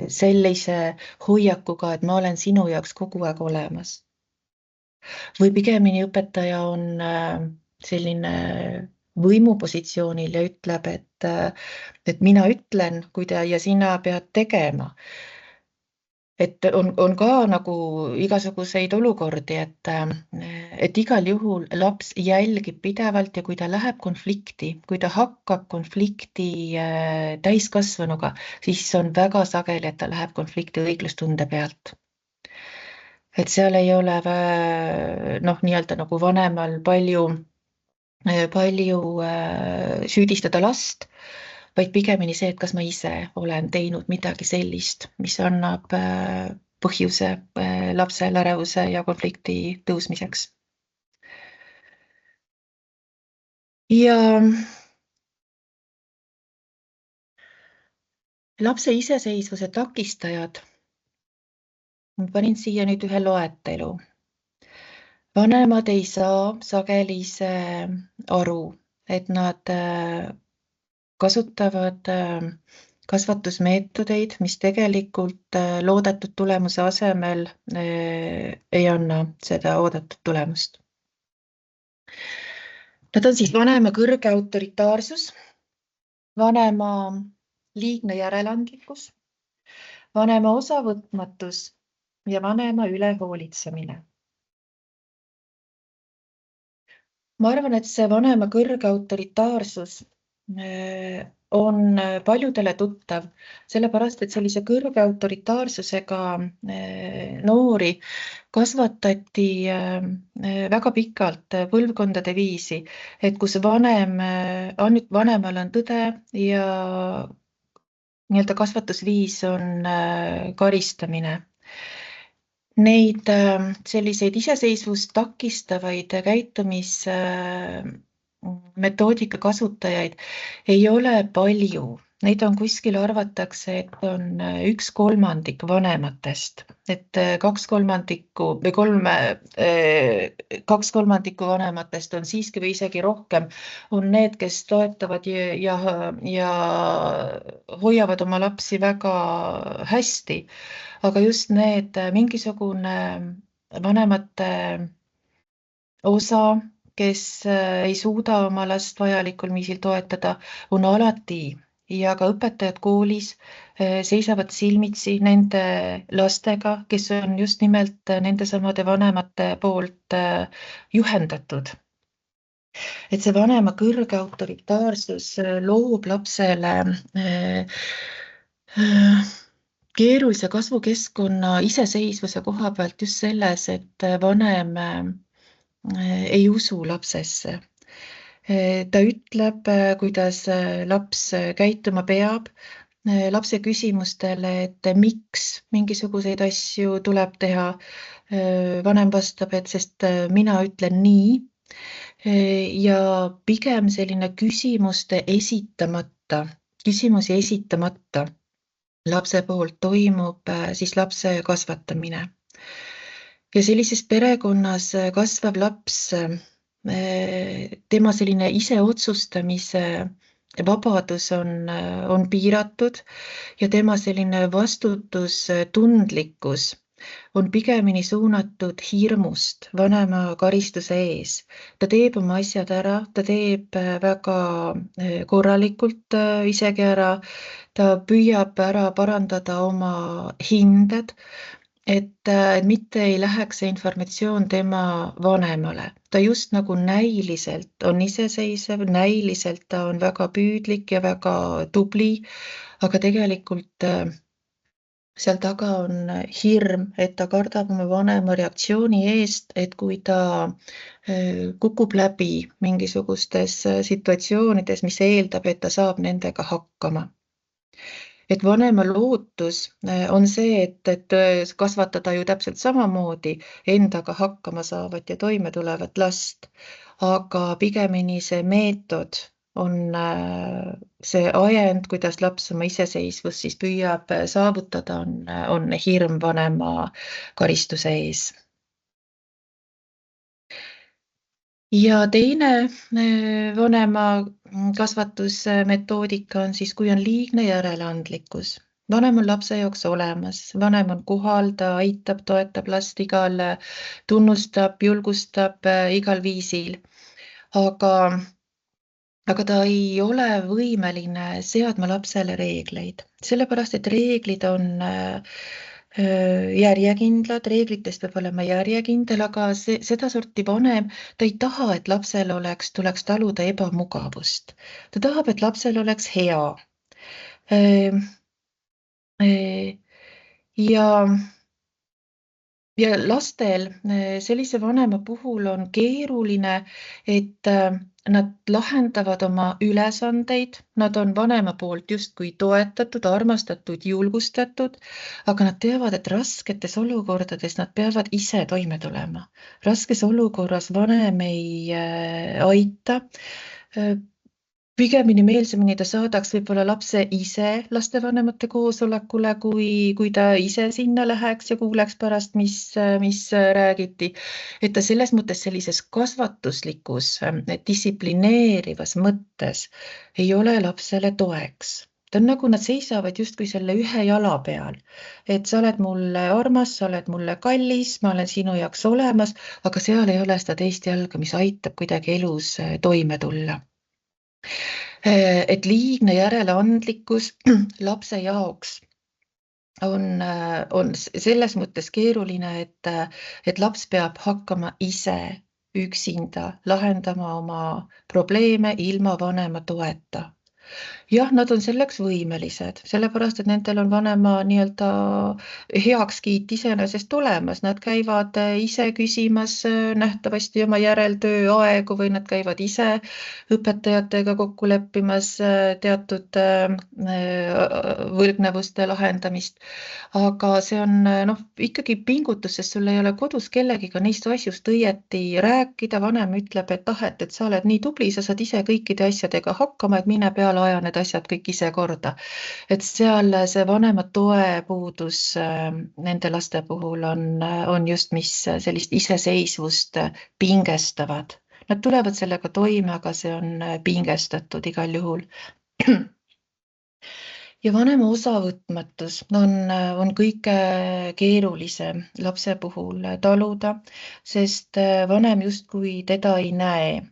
sellise hoiakuga, et ma olen sinu jaoks kogu aeg olemas. Või pigemini õpetaja on selline võimupositsioonil ja ütleb, et mina ütlen, ja sina pead tegema. Et on ka nagu igasuguseid olukordi, et igal juhul laps jälgib pidevalt ja kui ta läheb konflikti, kui ta hakkab konflikti täiskasvanuga, siis on väga sageli, et ta läheb konflikti õiglustunde pealt. Et seal ei ole nii-öelda nagu vanemal palju süüdistada last, vaid pigemini see, et kas ma ise olen teinud midagi sellist, mis annab põhjuse lapsel ärevuse ja konflikti tõusmiseks. Ja lapse iseseisvuse takistajad. Ma panin siia nüüd ühe loetelu. Vanemad ei saa sageli aru, et nad kasutavad kasvatusmeetodeid, mis tegelikult loodetud tulemuse asemel ei anna seda oodatud tulemust. Nad on siis vanema kõrge autoritaarsus, vanema liigne järeleandlikkus, vanema osavõtmatus ja vanema üle hoolitsemine. Ma arvan, et see vanema kõrge autoritaarsus on paljudele tuttav, sellepärast, et sellise kõrge autoritaarsusega noori kasvatati väga pikalt põlvkondade viisi, et kus ainult vanemal on tõde ja nii-öelda kasvatusviis on karistamine. Neid selliseid iseseisvust takistavaid käitumismetoodika kasutajaid ei ole palju. Neid on kuskil arvatakse, et on 1/3 vanematest, et 2/3 vanematest on siiski või isegi rohkem, on need, kes toetavad ja hoiavad oma lapsi väga hästi. Aga just need mingisugune vanemate osa, kes ei suuda oma last vajalikul viisil toetada, on alati ja ka õpetajad koolis seisavad silmitsi nende lastega, kes on just nimelt nende samade vanemate poolt juhendatud. Et see vanema kõrge autoritaarsus loob lapsele keerulise kasvukeskkonna iseseisvuse koha pealt just selles, et vanem ei usu lapsesse. Ta ütleb, kuidas laps käituma peab, lapse küsimustele, et miks mingisuguseid asju tuleb teha. Vanem vastab, et sest mina ütlen nii. Ja pigem selline küsimusi esitamata lapse poolt toimub siis lapse kasvatamine. Ja sellises perekonnas kasvav laps, tema selline iseotsustamise vabadus on piiratud ja tema selline vastutustundlikkus on pigemini suunatud hirmust vanema karistuse ees. Ta teeb oma asjad ära, ta teeb väga korralikult isegi ära, ta püüab ära parandada oma hinded, et mitte ei läheks see informatsioon tema vanemale. Ta just nagu näiliselt on iseseisev, näiliselt ta on väga püüdlik ja väga tubli, aga tegelikult seal taga on hirm, et ta kardab oma vanema reaktsiooni eest, et kui ta kukub läbi mingisugustes situatsioonides, mis eeldab, et ta saab nendega hakkama. Et vanema lootus on see, et kasvatada ju täpselt samamoodi endaga hakkama saavat ja toime tulevat last, aga pigemini see meetod on see ajend, kuidas laps oma iseseisvust siis püüab saavutada, on hirm vanema karistuse ees. Ja teine vanema kasvatusmetoodika on siis, kui on liigne järeleandlikkus. Vanem on lapse jaoks olemas, vanem on kohal, ta aitab, toetab last igal, tunnustab, julgustab igal viisil. Aga ta ei ole võimeline seadma lapsele reegleid, sellepärast et reeglid on järjekindlad, reeglitest peab olema järjekindel, aga sedasorti vanem, ta ei taha, et lapsel tuleks taluda ebamugavust. Ta tahab, et lapsel oleks hea. Ja lastel sellise vanema puhul on keeruline, et nad lahendavad oma ülesandeid, nad on vanema poolt justkui toetatud, armastatud, julgustatud, aga nad teavad, et rasketes olukordades nad peavad ise toime tulema. Raskes olukorras vanem ei aita. Pigemini meelsamini ta saadaks võib-olla lapse ise lastevanemate koosolekule, kui ta ise sinna läheks ja kuuleks pärast, mis räägiti. Et ta selles mõttes sellises kasvatuslikus, distsiplineerivas mõttes ei ole lapsele toeks. Ta on nagu nad seisavad justkui selle ühe jala peal. Et sa oled mulle armas, sa oled mulle kallis, ma olen sinu jaoks olemas, aga seal ei ole seda teist jalga, mis aitab kuidagi elus toime tulla. Et liigne järeleandlikkus lapse jaoks on selles mõttes keeruline, et laps peab hakkama ise üksinda lahendama oma probleeme ilma vanema toeta. Jah, nad on selleks võimelised, sellepärast, et nendel on vanema nii-öelda heakskiit iseenesest olemas. Nad käivad ise küsimas nähtavasti oma järeltöö aegu või nad käivad ise õpetajatega kokku leppimas teatud võlgnevuste lahendamist. Aga see on ikkagi pingutus, sest sul ei ole kodus kellegiga neist asjust õieti rääkida. Vanem ütleb, et sa oled nii tubli, sa saad ise kõikide asjadega hakkama, et mine peale aja need asjad kõik ise korda. Et seal see vanema toe puudus nende laste puhul on just, mis sellist iseseisvust pingestavad. Nad tulevad sellega toime, aga see on pingestatud igal juhul. Ja vanema osavõtmatus on kõige keerulisem lapse puhul taluda, sest vanem justkui teda ei näe.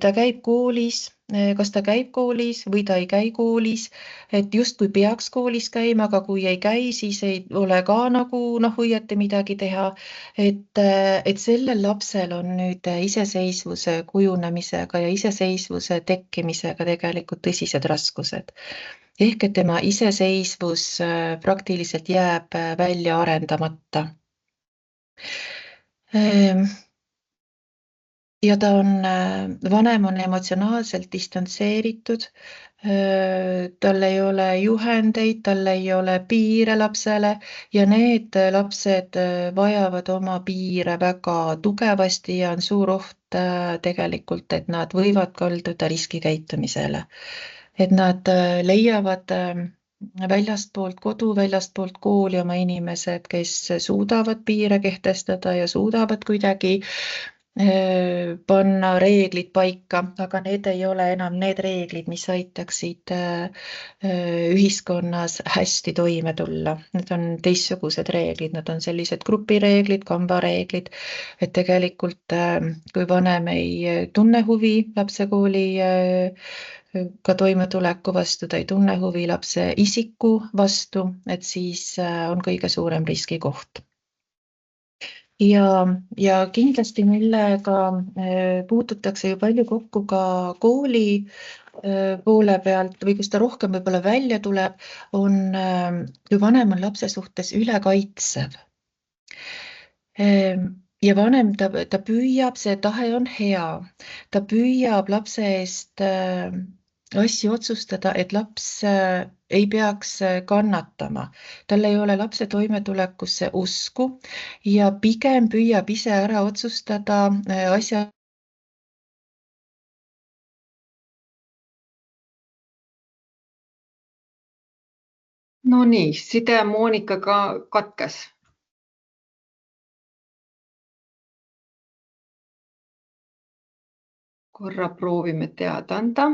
Ta käib koolis, kas ta käib koolis või ta ei käi koolis, et justkui peaks koolis käima, aga kui ei käi, siis ei ole ka nagu õieti midagi teha. Et sellel lapsel on nüüd iseseisvuse kujunemisega ja iseseisvuse tekkimisega tegelikult tõsised raskused. Ehk et tema iseseisvus praktiliselt jääb välja arendamata. ja vanem on emotsionaalselt distantseeritud, tal ei ole juhendeid, tal ei ole piire lapsele ja need lapsed vajavad oma piire väga tugevasti ja on suur oht tegelikult, et nad võivad kalduda riskikäitumisele. Et nad leiavad väljastpoolt kodu, väljastpoolt kooli oma inimesed, kes suudavad piire kehtestada ja suudavad kuidagi panna reeglid paika, aga need ei ole enam need reeglid, mis aitaksid ühiskonnas hästi toime tulla. Need on teistsugused reeglid, nad on sellised grupireeglid, kambareeglid, et tegelikult kui vanem ei tunne huvi lapse kooli ka toimetuleku vastu, ta ei tunne huvi lapse isiku vastu, et siis on kõige suurem riskikoht. Ja kindlasti, millega puututakse ju palju kokku ka kooli poole pealt või kus ta rohkem võib-olla välja tuleb, on, kui vanem on lapse suhtes ülekaitsev. Ja vanem, ta püüab, see tahe on hea, ta püüab lapse eest asju otsustada, et laps ei peaks kannatama. Tal ei ole lapse toimetulekusse usku ja pigem püüab ise ära otsustada asja. No nii, side Moonikaga katkes. Korra proovime teada anda.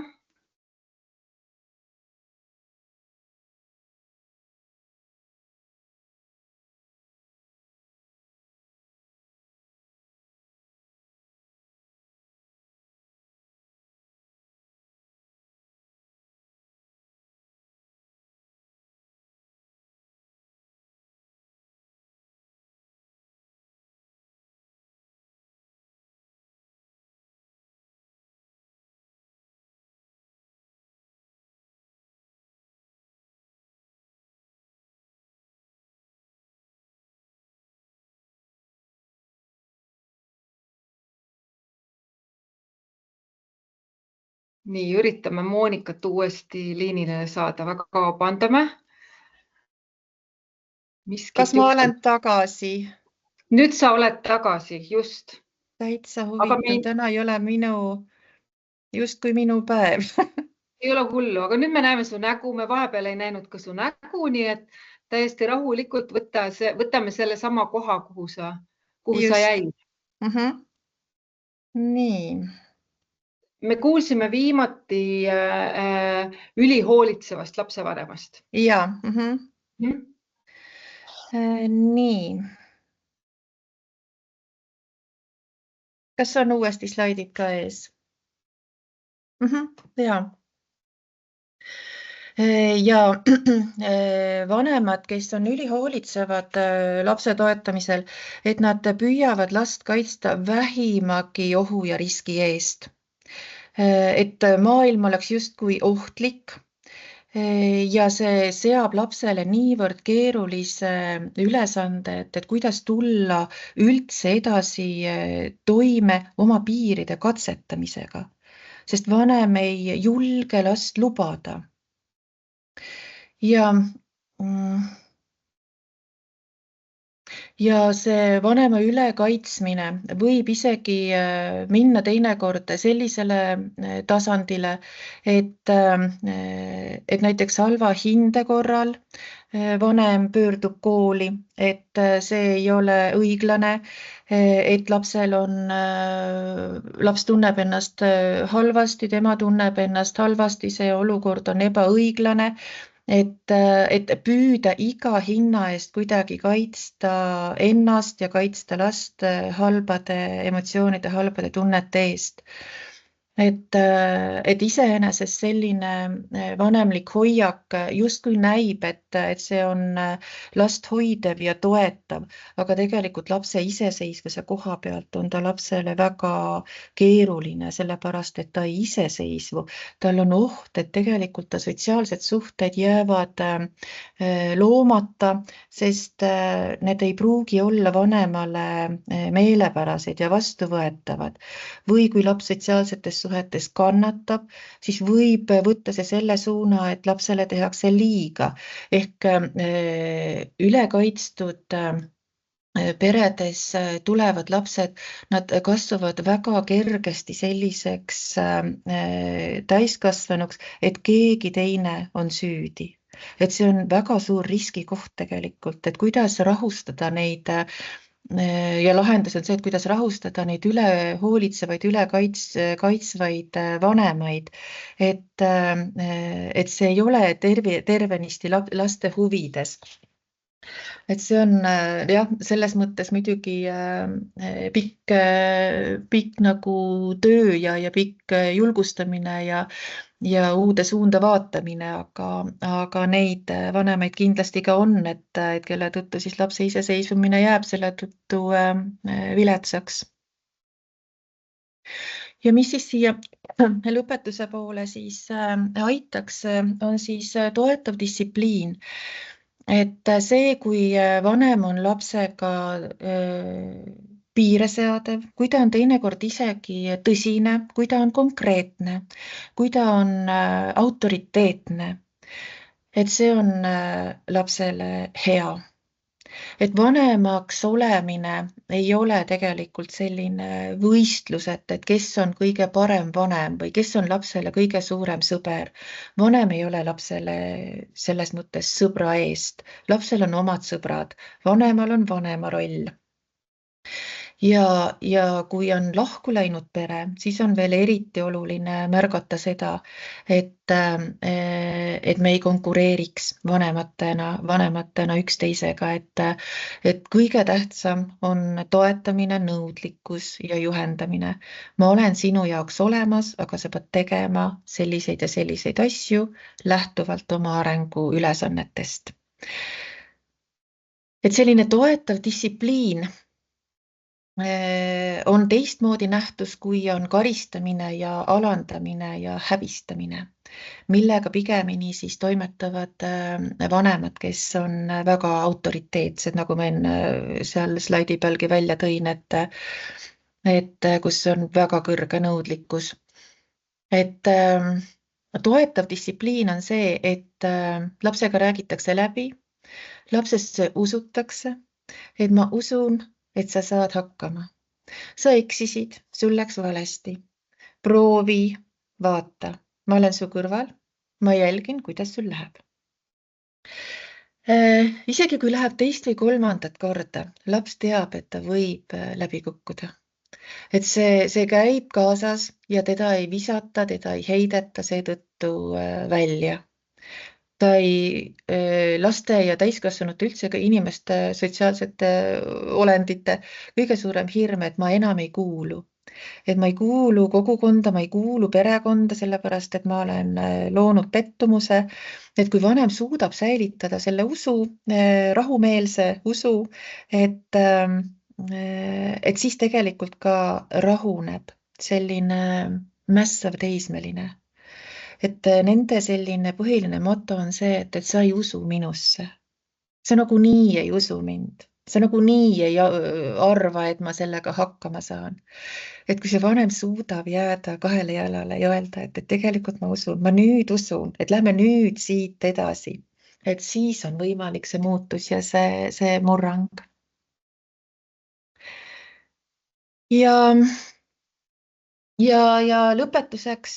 Nii, üritame Moonikat uuesti liinile saada, väga vabandame. Kas ma olen tagasi? Nüüd sa oled tagasi, just. Täitsa huvitav, täna ei ole justkui minu päev. Ei ole hullu, aga nüüd me näeme su nägu, me vahepeal ei näinud ka su nägu, nii et täiesti rahulikult võtame selle sama koha, kuhu sa jäid. Nii. Me kuulsime viimati ülihoolitsevast lapsevanemast. Ja. Nii. Kas on uuesti slaidid ka ees? Ja. Ja vanemad, kes on ülihoolitsevad lapse toetamisel, et nad püüavad last kaitsta vähimagi ohu ja riski eest. Et maailm oleks justkui ohtlik ja see seab lapsele niivõrd keerulise ülesande, et kuidas tulla üldse edasi toime oma piiride katsetamisega, sest vanem ei julge last lubada. Ja see vanema ülekaitsmine võib isegi minna teinekord sellisele tasandile, et näiteks halva hinde korral vanem pöördub kooli, et see ei ole õiglane, et laps tunneb ennast halvasti, tema tunneb ennast halvasti, see olukord on ebaõiglane. Et püüda iga hinna eest kuidagi kaitsta ennast ja kaitsta last halbade emotsioonide, halbade tunnete eest. et iseenesest selline vanemlik hoiak justkui näib, et see on last hoidev ja toetav, aga tegelikult lapse iseseisvuse koha pealt on ta lapsele väga keeruline, sellepärast et ta ei iseseisvu. Tal on oht, et tegelikult ta sotsiaalsed suhted jäävad loomata, sest need ei pruugi olla vanemale meelepärased ja vastuvõetavad. Või kui laps sotsiaalsetes suhetes kannatab, siis võib võtta see selle suuna, et lapsele tehakse liiga. Ehk ülekaitstud peredes tulevad lapsed, nad kasvavad väga kergesti selliseks täiskasvanuks, et keegi teine on süüdi. Et see on väga suur riskikoht tegelikult, et kuidas rahustada neid ja lahendus on see, et kuidas rahustada neid ülehoolitsevaid, ülekaitsvaid vanemaid, et see ei ole tervenisti laste huvides. Et see on jah, selles mõttes muidugi pikk nagu töö ja pikk julgustamine ja uude suunda vaatamine, aga neid vanemaid kindlasti ka on, et kelle tõttu siis lapse iseseisvumine jääb selle tõttu viletsaks. Ja mis siis siia lõpetuse poole siis aitaks, on siis toetav distsipliin. Et see, kui vanem on lapsega piire seadev, kui ta on teinekord isegi tõsine, kui ta on konkreetne, kui ta on autoriteetne, et see on lapsele hea. Et vanemaks olemine ei ole tegelikult selline võistlus, et kes on kõige parem vanem või kes on lapsele kõige suurem sõber. Vanem ei ole lapsele selles mõttes sõbra eest. Lapsel on omad sõbrad, vanemal on vanema roll. Ja kui on lahku läinud pere, siis on veel eriti oluline märgata seda, et me ei konkureeriks vanematena üksteisega, et kõige tähtsam on toetamine, nõudlikkus ja juhendamine. Ma olen sinu jaoks olemas, aga sa pead tegema selliseid ja selliseid asju lähtuvalt oma arengu ülesannetest. Et selline toetav distsipliin on teistmoodi nähtus, kui on karistamine ja alandamine ja häbistamine, millega pigemini siis toimetavad vanemad, kes on väga autoriteetsed, nagu ma enne seal slaidi pealgi välja tõin, et kus on väga kõrge nõudlikkus. Et toetav distsipliin on see, et lapsega räägitakse läbi, lapsesse usutakse, et ma usun, et sa saad hakkama. Sa eksisid, sul läks valesti. Proovi, vaata, ma olen su kõrval, ma jälgin, kuidas sul läheb. Isegi kui läheb teist või kolmandat korda, laps teab, et ta võib läbi kukkuda. Et see käib kaasas ja teda ei visata, teda ei heideta seetõttu välja. Ta ei, laste ja täiskasvanute üldse ka inimeste sotsiaalsete olendite kõige suurem hirm, et ma enam ei kuulu. Et ma ei kuulu kogukonda, ma ei kuulu perekonda, sellepärast, et ma olen loonud pettumuse. Et kui vanem suudab säilitada selle usu, rahumeelse usu, et siis tegelikult ka rahuneb selline mässav teismeline. Et nende selline põhiline moto on see, et sa ei usu minusse. Sa nagunii ei usu mind. Sa nagunii ei arva, et ma sellega hakkama saan. Et kui see vanem suudab jääda kahele jalale ja öelda, et tegelikult ma usun, ma nüüd usun, et lähme nüüd siit edasi. Et siis on võimalik see muutus ja see murrang. Ja lõpetuseks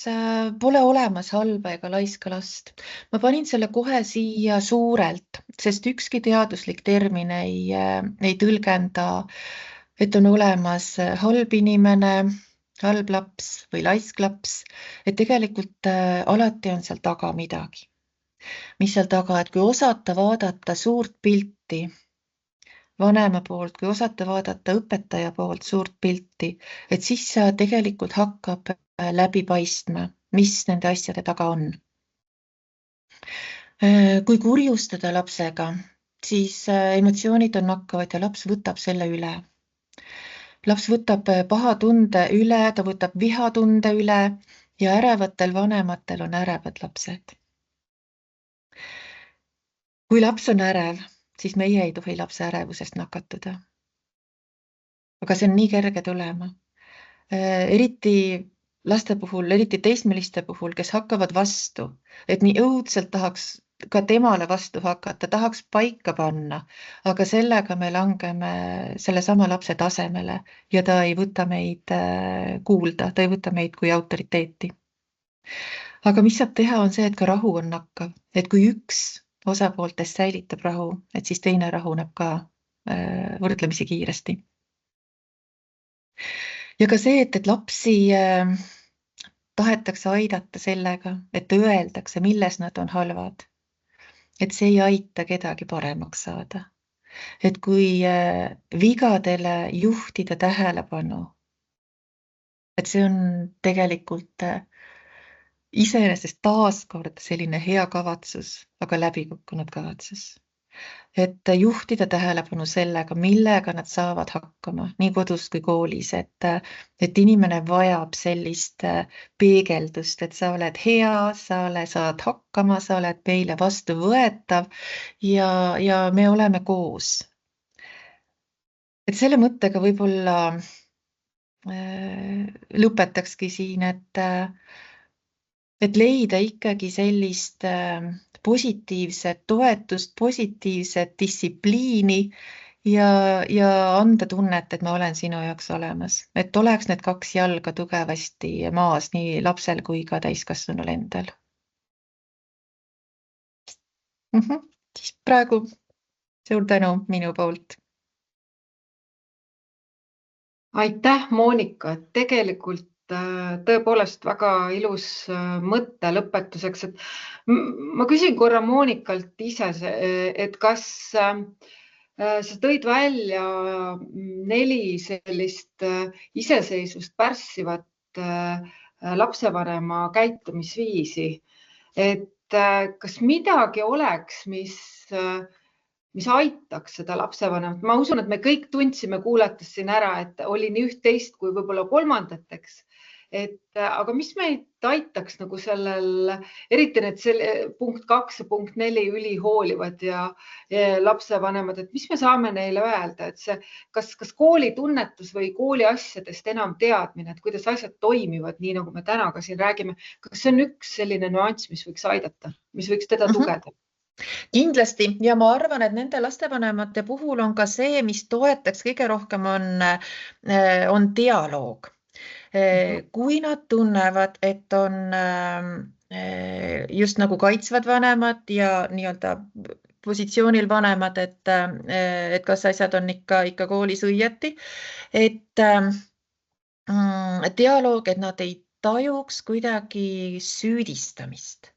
pole olemas halba ega laiska last. Ma panin selle kohe siia suurelt, sest ükski teaduslik termin ei tõlgenda, et on olemas halb inimene, halb laps või laisk laps. Et tegelikult alati on seal taga midagi. Mis seal taga, et kui osata vaadata suurt pilti, vanema poolt, kui osata vaadata õpetaja poolt suurt pilti, et siis tegelikult hakkab läbi paistma, mis nende asjade taga on. Kui kurjustada lapsega, siis emotsioonid on nakkavad ja laps võtab selle üle. Laps võtab paha tunde üle, ta võtab vihatunde üle ja ärevatel vanematel on ärevad lapsed. Kui laps on ärev, siis meie ei tohi lapse ärevusest nakatuda. Aga see on nii kerge tulema. Eriti laste puhul, eriti teismeliste puhul, kes hakkavad vastu, et nii õudselt tahaks ka temale vastu hakata, tahaks paika panna, aga sellega me langeme selle sama lapse tasemele ja ta ei võta meid kuulda, ta ei võta meid kui autoriteeti. Aga mis saab teha, on see, et ka rahu on nakkav, et kui üks osapooltest säilitab rahu, et siis teine rahuneb ka võrdlemisi kiiresti. Ja ka see, et lapsi tahetakse aidata sellega, et öeldakse, milles nad on halvad. Et see ei aita kedagi paremaks saada. Et kui vigadele juhtida tähelepanu, et see on tegelikult iseenesest taaskord selline hea kavatsus, aga läbikukkunud kavatsus. Et juhtida tähelepanu sellega, millega nad saavad hakkama, nii kodus kui koolis, et inimene vajab sellist peegeldust, et sa oled hea, saad hakkama, sa oled meile vastuvõetav ja me oleme koos. Et selle mõttega võib-olla lõpetakski siin, et leida ikkagi sellist positiivset toetust, positiivset distsipliini ja anda tunnet, et ma olen sinu jaoks olemas. Et oleks need kaks jalga tugevasti maas nii lapsel kui ka täiskasvanul endal. Siis praegu suur tänu minu poolt. Aitäh, Moonika. Tegelikult tõepoolest väga ilus mõtte lõpetuseks. Et ma küsin korra Moonikalt ise, et kas sa tõid välja 4 sellist iseseisvust pärssivat lapsevanema käitumisviisi. Et kas midagi oleks, mis aitaks seda lapsevanemat? Ma usun, et me kõik tundsime kuulates siin ära, et oli nii üht-teist kui võib-olla kolmandateks. Aga mis meid aitaks nagu sellel, eriti need punkt 2 ja punkt 4 ülihoolivad ja lapsevanemad, et mis me saame neile öelda, et see, kas kooli tunnetus või kooli asjadest enam teadmine, et kuidas asjad toimivad, nii nagu me täna ka siin räägime, kas see on üks selline nüanss, mis võiks aidata, mis võiks teda tugeda? Kindlasti ja ma arvan, et nende lastevanemate puhul on ka see, mis toetaks kõige rohkem on dialoog. Kui nad tunnevad, et on just nagu kaitsvad vanemad ja nii-öelda positsioonil vanemad, et kas asjad on ikka koolis õieti, et dialoog, et nad ei tajuks kuidagi süüdistamist.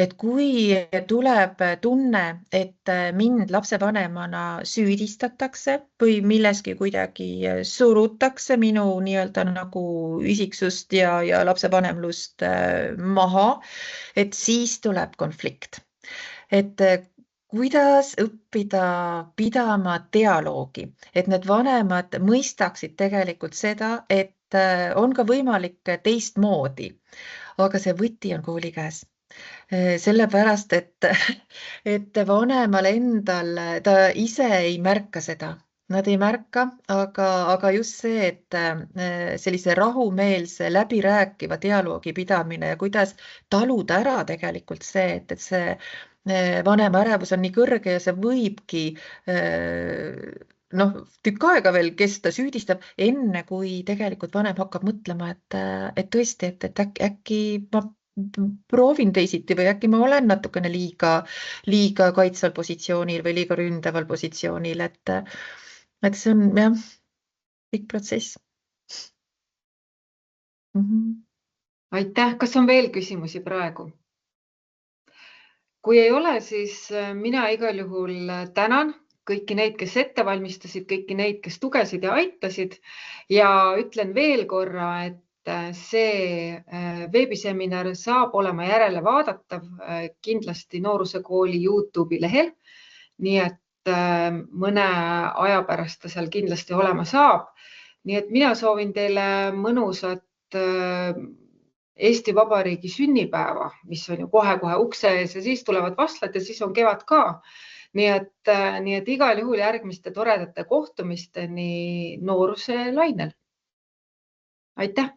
Et kui tuleb tunne, et mind lapsevanemana süüdistatakse või milleski kuidagi surutakse minu nii-öelda nagu isiksust ja lapsevanemlust maha, et siis tuleb konflikt. Et kuidas õppida pidama dialoogi, et need vanemad mõistaksid tegelikult seda, et on ka võimalik teistmoodi, aga see võti on kooli käes. Sellepärast, et vanemal endal ta ise ei märka seda. Nad ei märka, aga just see, et sellise rahumeelse läbirääkiva dialoogi pidamine ja kuidas taluda ära tegelikult see, et see vanema ärevus on nii kõrge ja see võibki tükk aega veel kesta, süüdistab, enne kui tegelikult vanem hakkab mõtlema, et tõesti, et äkki ma proovin teisiti või äkki ma olen natukene liiga kaitsval positsioonil või liiga ründaval positsioonil, et see on jah, pikk protsess. Aitäh. Kas on veel küsimusi praegu? Kui ei ole, siis mina igal juhul tänan kõiki neid, kes ette valmistasid, kõiki neid, kes tugesid ja aitasid ja ütlen veel korra, et see veebiseminar saab olema järele vaadatav kindlasti Nooruse Kooli YouTube'i lehel. Nii et mõne aja pärast ta seal kindlasti olema saab. Nii et mina soovin teile mõnusat Eesti Vabariigi sünnipäeva, mis on ju kohe-kohe ukse ees ja siis tulevad vastlad ja siis on kevad ka. Nii et igal juhul järgmiste toredate kohtumisteni Nooruse lainel. Aitäh!